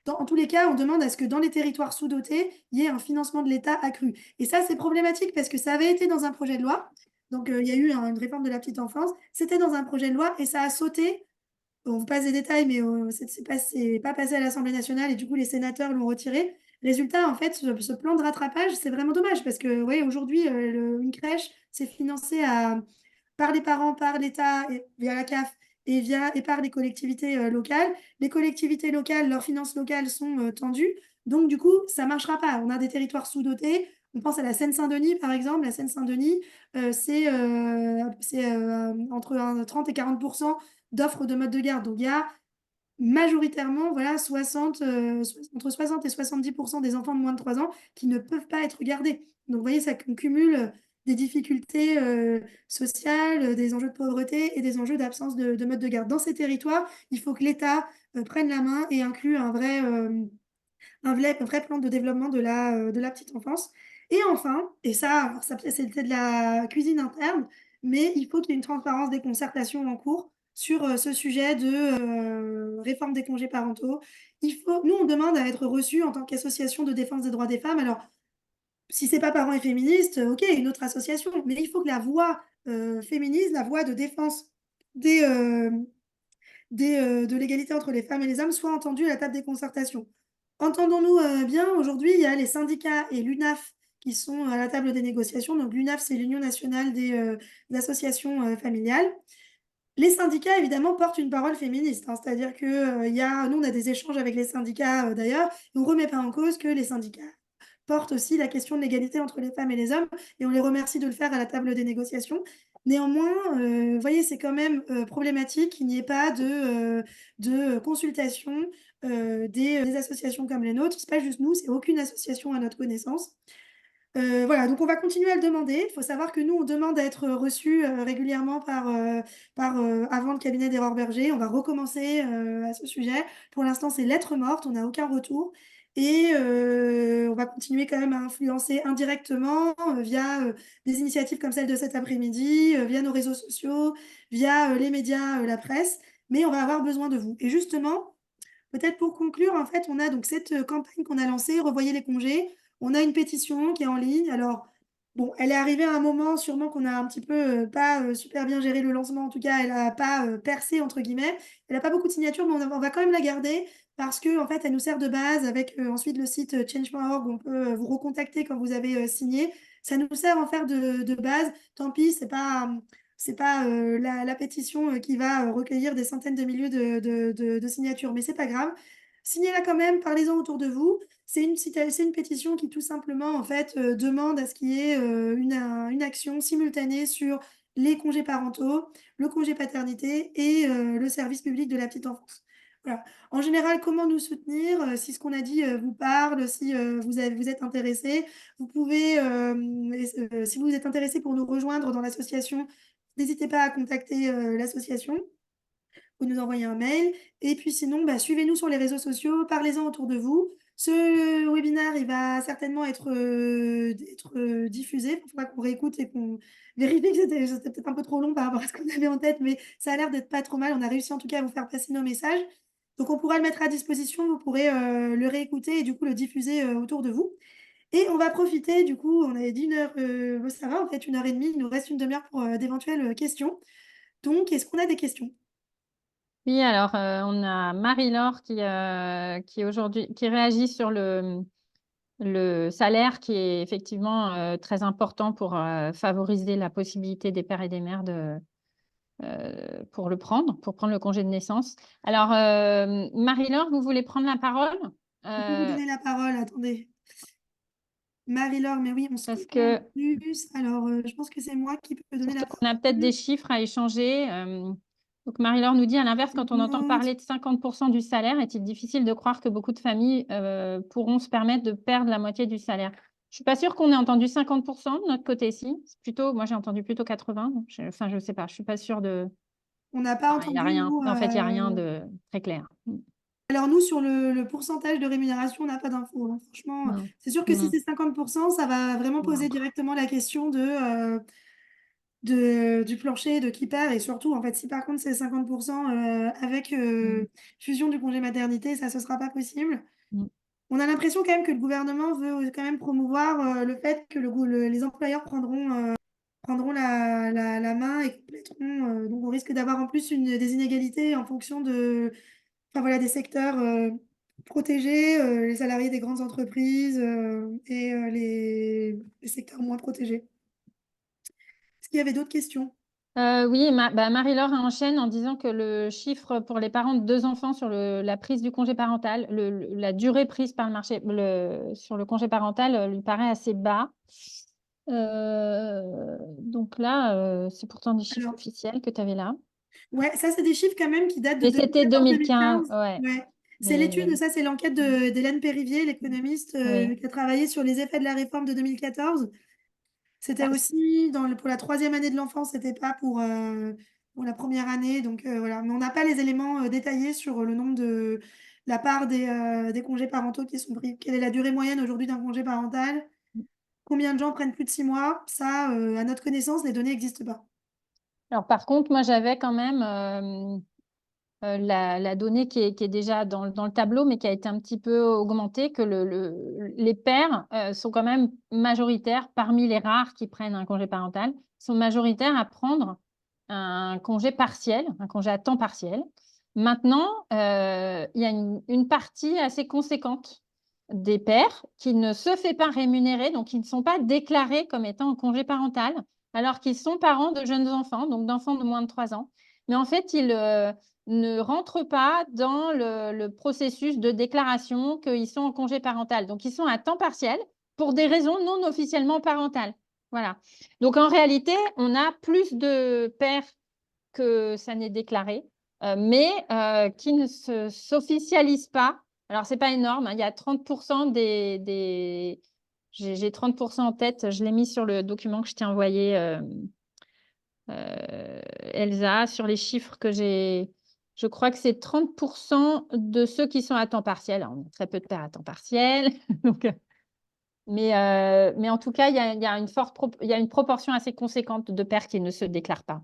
En tous les cas, on demande à ce que dans les territoires sous-dotés, il y ait un financement de l'État accru. Et ça, c'est problématique parce que ça avait été dans un projet de loi. Donc, il y a eu une réforme de la petite enfance. C'était dans un projet de loi et ça a sauté. On vous passe des détails, mais c'est pas passé à l'Assemblée nationale et du coup, les sénateurs l'ont retiré. Résultat, en fait, ce plan de rattrapage, c'est vraiment dommage parce que, ouais, aujourd'hui, une crèche, c'est financé par les parents, par l'État, via la CAF et par les collectivités locales. Les collectivités locales, leurs finances locales sont tendues. Donc, du coup, ça ne marchera pas. On a des territoires sous-dotés. On pense à la Seine-Saint-Denis, par exemple. La Seine-Saint-Denis, c'est entre 30 et 40% d'offres de mode de garde. Donc, il y a majoritairement, voilà, entre 60 et 70% des enfants de moins de 3 ans qui ne peuvent pas être gardés. Donc, vous voyez, ça cumule des difficultés sociales, des enjeux de pauvreté et des enjeux d'absence de mode de garde. Dans ces territoires, il faut que l'État prenne la main et inclue un vrai plan de développement de la petite enfance. Et enfin, et ça, alors ça c'était de la cuisine interne, mais il faut qu'il y ait une transparence des concertations en cours sur ce sujet de réforme des congés parentaux. Nous, on demande à être reçus en tant qu'association de défense des droits des femmes. Alors, si c'est pas Parents et Féministes, ok, une autre association, mais il faut que la voix féministe, la voix de défense des, euh, de l'égalité entre les femmes et les hommes soit entendue à la table des concertations. Entendons-nous bien, aujourd'hui, il y a les syndicats et l'UNAF qui sont à la table des négociations. Donc l'UNAF, c'est l'Union nationale des associations familiales. Les syndicats, évidemment, portent une parole féministe, hein, c'est-à-dire que nous, on a des échanges avec les syndicats d'ailleurs, et on ne remet pas en cause que les syndicats portent aussi la question de l'égalité entre les femmes et les hommes, et on les remercie de le faire à la table des négociations. Néanmoins, vous voyez, c'est quand même problématique qu'il n'y ait pas de consultation des associations comme les nôtres. Ce n'est pas juste nous, c'est aucune association à notre connaissance. Voilà, donc on va continuer à le demander. Il faut savoir que nous, on demande à être reçus régulièrement avant le cabinet d'Aurore Berger. On va recommencer à ce sujet. Pour l'instant, c'est lettre morte, on n'a aucun retour. Et on va continuer quand même à influencer indirectement via des initiatives comme celle de cet après-midi, via nos réseaux sociaux, via les médias, la presse. Mais on va avoir besoin de vous. Et justement, peut-être pour conclure, en fait, on a donc cette campagne qu'on a lancée, Revoyez les congés. On a une pétition qui est en ligne. Alors, bon, elle est arrivée à un moment sûrement qu'on a un petit peu pas super bien géré le lancement. En tout cas, elle n'a pas percé, entre guillemets. Elle n'a pas beaucoup de signatures, mais on va quand même la garder parce que en fait, elle nous sert de base avec ensuite le site change.org où on peut vous recontacter quand vous avez signé. Ça nous sert en fait de base. Tant pis, c'est pas la pétition qui va recueillir des centaines de milliers de signatures, mais c'est pas grave. Signez-la quand même, parlez-en autour de vous. C'est une pétition qui tout simplement en fait demande à ce qu'il y ait une action simultanée sur les congés parentaux, le congé paternité et le service public de la petite enfance. Voilà. En général, comment nous soutenir? Si ce qu'on a dit vous parle, si vous êtes intéressé, vous pouvez, si vous êtes intéressé pour nous rejoindre dans l'association, n'hésitez pas à contacter l'association ou nous envoyer un mail. Et puis sinon, bah, suivez-nous sur les réseaux sociaux, parlez-en autour de vous. Ce webinaire, il va certainement être diffusé. Il faudra qu'on réécoute et qu'on vérifie que c'était peut-être un peu trop long par rapport à ce qu'on avait en tête, mais ça a l'air d'être pas trop mal. On a réussi en tout cas à vous faire passer nos messages. Donc on pourra le mettre à disposition, vous pourrez le réécouter et du coup le diffuser autour de vous. Et on va profiter, du coup, on avait dit une heure, ça va en fait, une heure et demie, il nous reste une demi-heure pour d'éventuelles questions. Donc, est-ce qu'on a des questions? Oui, alors on a Marie-Laure qui aujourd'hui qui réagit sur le salaire qui est effectivement très important pour favoriser la possibilité des pères et des mères pour prendre le congé de naissance. Alors, Marie-Laure, vous voulez prendre la parole? Je peux vous donner la parole, attendez. Marie-Laure, mais oui, on se Parce comprend en que plus. Alors, je pense que c'est moi qui peux donner la surtout qu'on a peut-être parole. des chiffres à échanger. Donc, Marie-Laure nous dit, à l'inverse, Je quand on entend demande. parler de 50% du salaire, est-il difficile de croire que beaucoup de familles pourront se permettre de perdre la moitié du salaire? Je suis pas sûre qu'on ait entendu 50% de notre côté ici. C'est plutôt, moi, j'ai entendu plutôt 80. Donc enfin, je sais pas. Je suis pas sûre de. On n'a pas Enfin, il y a entendu, rien. nous. En fait, il y a rien de très clair. Alors, nous, sur le pourcentage de rémunération, on n'a pas d'infos, hein. Franchement, Non. c'est sûr que si Non. c'est 50%, ça va vraiment Non. poser directement la question du plancher, de qui perd. Et surtout, en fait, si par contre c'est 50% avec Mm. fusion du congé maternité, ça, ce sera pas possible. Mm. On a l'impression quand même que le gouvernement veut quand même promouvoir le fait que les employeurs prendront la main et compléteront. Donc on risque d'avoir en plus des inégalités en fonction enfin, voilà, des secteurs protégés, les salariés des grandes entreprises et les secteurs moins protégés. Est-ce qu'il y avait d'autres questions? Oui, Marie-Laure enchaîne en disant que le chiffre pour les parents de 2 enfants sur la prise du congé parental, la durée prise par le marché sur le congé parental lui paraît assez bas. Donc là, c'est pourtant des chiffres Alors, officiels que tu avais là. ouais, ça, c'est des chiffres quand même qui datent de Mais c'était 2015, 2014-2015. ouais. Ouais. C'est l'étude, Mais ça, c'est l'enquête d'Hélène Périvier, l'économiste oui. qui a travaillé sur les effets de la réforme de 2014. C'était Ah, aussi pour la troisième année de l'enfance, c'était pas pour la première année. Donc voilà. Mais on n'a pas les éléments détaillés sur le nombre de la part des congés parentaux qui sont pris. Quelle est la durée moyenne aujourd'hui d'un congé parental? Combien de gens prennent plus de 6 mois? Ça, à notre connaissance, les données n'existent pas. Alors par contre, moi j'avais quand même la donnée qui est déjà dans le tableau, mais qui a été un petit peu augmentée, que les pères sont quand même majoritaires, parmi les rares qui prennent un congé parental, sont majoritaires à prendre un congé partiel, un congé à temps partiel. Maintenant, il y a une partie assez conséquente des pères qui ne se fait pas rémunérer, donc qui ne sont pas déclarés comme étant en congé parental, alors qu'ils sont parents de jeunes enfants, donc d'enfants de moins de 3 ans. Mais en fait, ils ne rentrent pas dans le processus de déclaration qu'ils sont en congé parental. Donc, ils sont à temps partiel pour des raisons non officiellement parentales. Voilà. Donc, en réalité, on a plus de pères que ça n'est déclaré, mais qui ne s'officialisent pas. Alors, ce n'est pas énorme, hein. Il y a 30% J'ai 30% en tête, je l'ai mis sur le document que je t'ai envoyé, Elsa, sur les chiffres que j'ai. Je crois que c'est 30% de ceux qui sont à temps partiel. Alors, on a très peu de pères à temps partiel. Donc, mais en tout cas, il y a une proportion assez conséquente de pères qui ne se déclarent pas.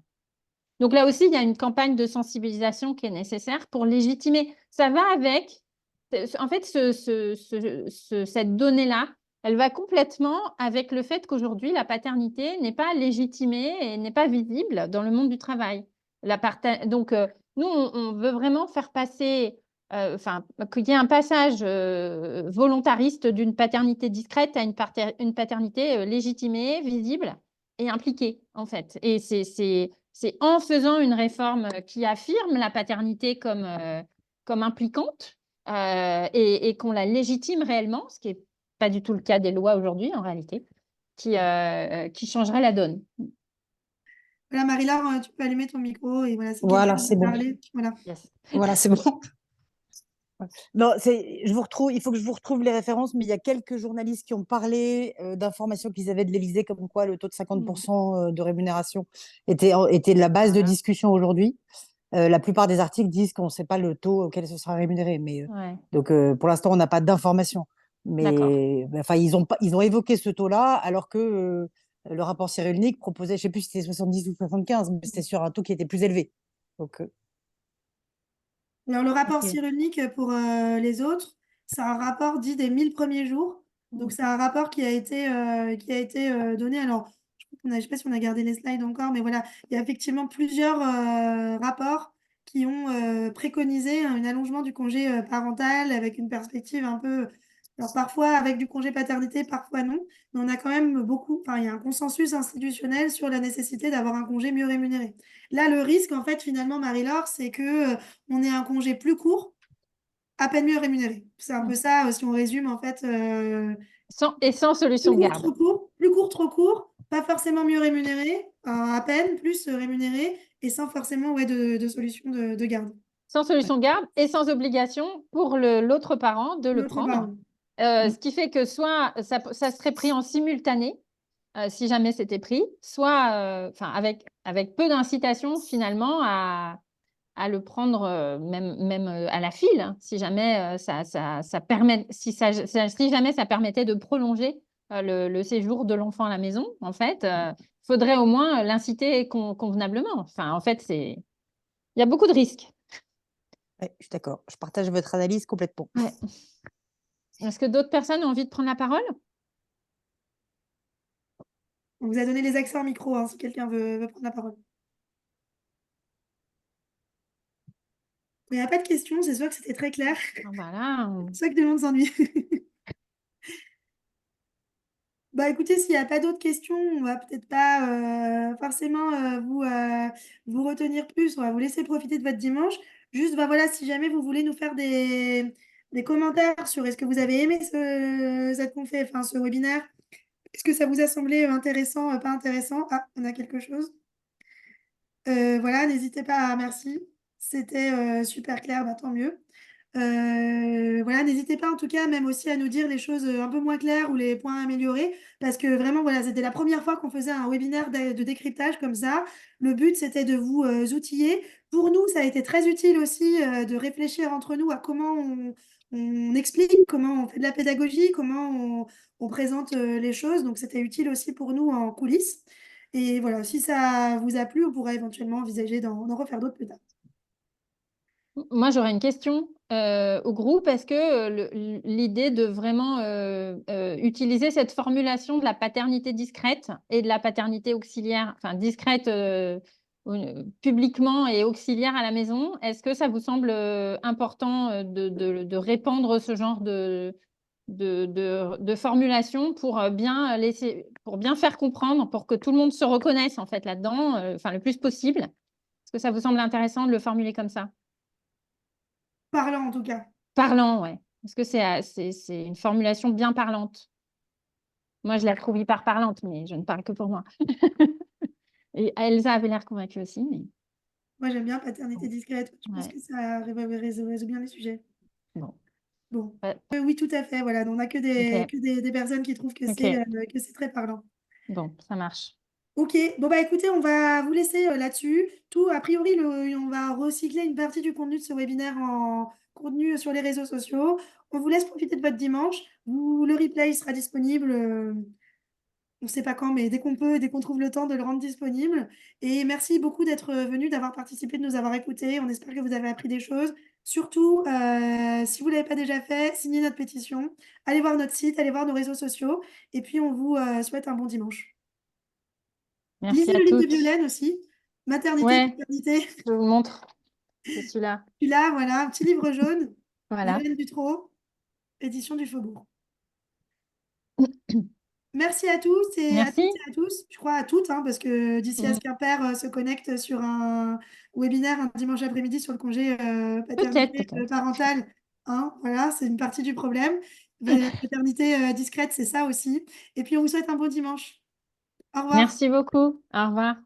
Donc là aussi, il y a une campagne de sensibilisation qui est nécessaire pour légitimer. Ça va avec, en fait, cette donnée-là, elle va complètement avec le fait qu'aujourd'hui, la paternité n'est pas légitimée et n'est pas visible dans le monde du travail. Donc, nous, on veut vraiment faire passer, enfin, qu'il y ait un passage volontariste d'une paternité discrète à une paternité légitimée, visible et impliquée, en fait. Et c'est en faisant une réforme qui affirme la paternité comme impliquante et qu'on la légitime réellement, ce qui n'est pas du tout le cas des lois aujourd'hui en réalité, qui changerait la donne. Voilà, Marie-Laure, tu peux allumer ton micro et voilà, si quelqu'un Voilà, veut c'est bon. parler, voilà. Yes. Voilà, c'est bon. Non, je vous retrouve, il faut que je vous retrouve les références, mais il y a quelques journalistes qui ont parlé d'informations qu'ils avaient de l'Élysée, comme quoi le taux de 50% de rémunération était la base de Voilà. discussion aujourd'hui. La plupart des articles disent qu'on ne sait pas le taux auquel ce sera rémunéré. Mais, Ouais. donc, pour l'instant, on n'a pas d'informations. D'accord. Mais enfin, ils ont évoqué ce taux-là, alors que le rapport Cyrulnik proposait, je ne sais plus si c'était 70 ou 75, mais c'était sur un taux qui était plus élevé. Donc, Alors, le rapport ok. Cyrulnik pour les autres, c'est un rapport dit des 1000 premiers jours. Donc, c'est un rapport qui a été donné. Alors, je ne sais pas si on a gardé les slides encore, mais voilà, il y a effectivement plusieurs rapports qui ont préconisé un allongement du congé parental avec une perspective un peu, alors parfois avec du congé paternité, parfois non, mais on a quand même beaucoup, enfin, il y a un consensus institutionnel sur la nécessité d'avoir un congé mieux rémunéré. Là, le risque, en fait, finalement, Marie-Laure, c'est que on ait un congé plus court, à peine mieux rémunéré. C'est un peu ça, si on résume, en fait, Sans plus solution de court, garde. trop court, plus court, trop court, pas forcément mieux rémunéré, à peine plus rémunéré, et sans forcément ouais, de solution de garde. Sans Ouais. solution de garde et sans obligation pour l'autre parent de le L'autre prendre. parent. Mm. Ce qui fait que soit ça serait pris en simultané, si jamais c'était pris, soit enfin, avec peu d'incitation finalement à le prendre même à la file, hein, si jamais ça permet, si jamais ça permettait de prolonger le séjour de l'enfant à la maison, en fait, faudrait au moins l'inciter convenablement. Enfin, en fait, il y a beaucoup de risques. Ouais, je suis d'accord. Je partage votre analyse complètement. Ouais. Est-ce que d'autres personnes ont envie de prendre la parole? On vous a donné les accès en micro, hein, si quelqu'un veut prendre la parole. Il n'y a pas de questions, c'est sûr que c'était très clair. Voilà. C'est sûr que tout le monde s'ennuie. Bah écoutez, s'il n'y a pas d'autres questions, on va peut-être pas forcément vous retenir plus. On va vous laisser profiter de votre dimanche. Juste, bah voilà, si jamais vous voulez nous faire des commentaires sur est-ce que vous avez aimé cette enfin, ce webinaire, est-ce que ça vous a semblé intéressant, pas intéressant? Ah, on a quelque chose. Voilà, n'hésitez pas merci. C'était super clair, bah, tant mieux. Voilà, n'hésitez pas en tout cas même aussi à nous dire les choses un peu moins claires ou les points à améliorer parce que vraiment voilà, c'était la première fois qu'on faisait un webinaire de décryptage comme ça. Le but c'était de vous outiller. Pour nous, ça a été très utile aussi de réfléchir entre nous à comment on explique, comment on fait de la pédagogie, comment on présente les choses. Donc c'était utile aussi pour nous en coulisses. Et voilà, si ça vous a plu, on pourra éventuellement envisager d'en refaire d'autres plus tard. Moi, j'aurais une question au groupe. Est-ce que l'idée de vraiment utiliser cette formulation de la paternité discrète et de la paternité auxiliaire, enfin discrète publiquement et auxiliaire à la maison, est-ce que ça vous semble important de répandre ce genre de formulation pour bien faire comprendre, pour que tout le monde se reconnaisse en fait là-dedans, enfin le plus possible? Est-ce que ça vous semble intéressant de le formuler comme ça? Parlant en tout cas. Parlant, ouais. Est-ce que c'est une formulation bien parlante? Moi, je la trouve hyper parlante, mais je ne parle que pour moi. Et Elsa avait l'air convaincue aussi, mais Moi, j'aime bien paternité discrète. Je pense ouais. que ça résout bien les sujets. Bon. Bon. Ouais. Oui, tout à fait. Voilà, on n'a que Ok, des personnes qui trouvent ok. que c'est très parlant. Bon, ça marche. Ok, bon bah écoutez, on va vous laisser là-dessus. Tout, a priori, on va recycler une partie du contenu de ce webinaire en contenu sur les réseaux sociaux. On vous laisse profiter de votre dimanche. Le replay sera disponible. On ne sait pas quand, mais dès qu'on peut, dès qu'on trouve le temps de le rendre disponible. Et merci beaucoup d'être venu, d'avoir participé, de nous avoir écoutés. On espère que vous avez appris des choses. Surtout, si vous ne l'avez pas déjà fait, signez notre pétition. Allez voir notre site, allez voir nos réseaux sociaux. Et puis, on vous souhaite un bon dimanche. Merci Lisez à le livre de toutes. Violaine aussi. Maternité, Ouais, paternité. je vous montre. C'est celui-là. Puis là, voilà, un petit livre jaune. Voilà. Violaine Dutro, édition du Faubourg. Merci à tous et à toutes Merci. et à tous. Je crois à toutes, hein, parce que d'ici à ce Mm. qu'un père se connecte sur un webinaire un dimanche après-midi sur le congé Peut-être, paternité peut-être. parentale, hein, voilà, c'est une partie du problème. Paternité discrète, c'est ça aussi. Et puis, on vous souhaite un bon dimanche. Au revoir. Merci beaucoup. Au revoir.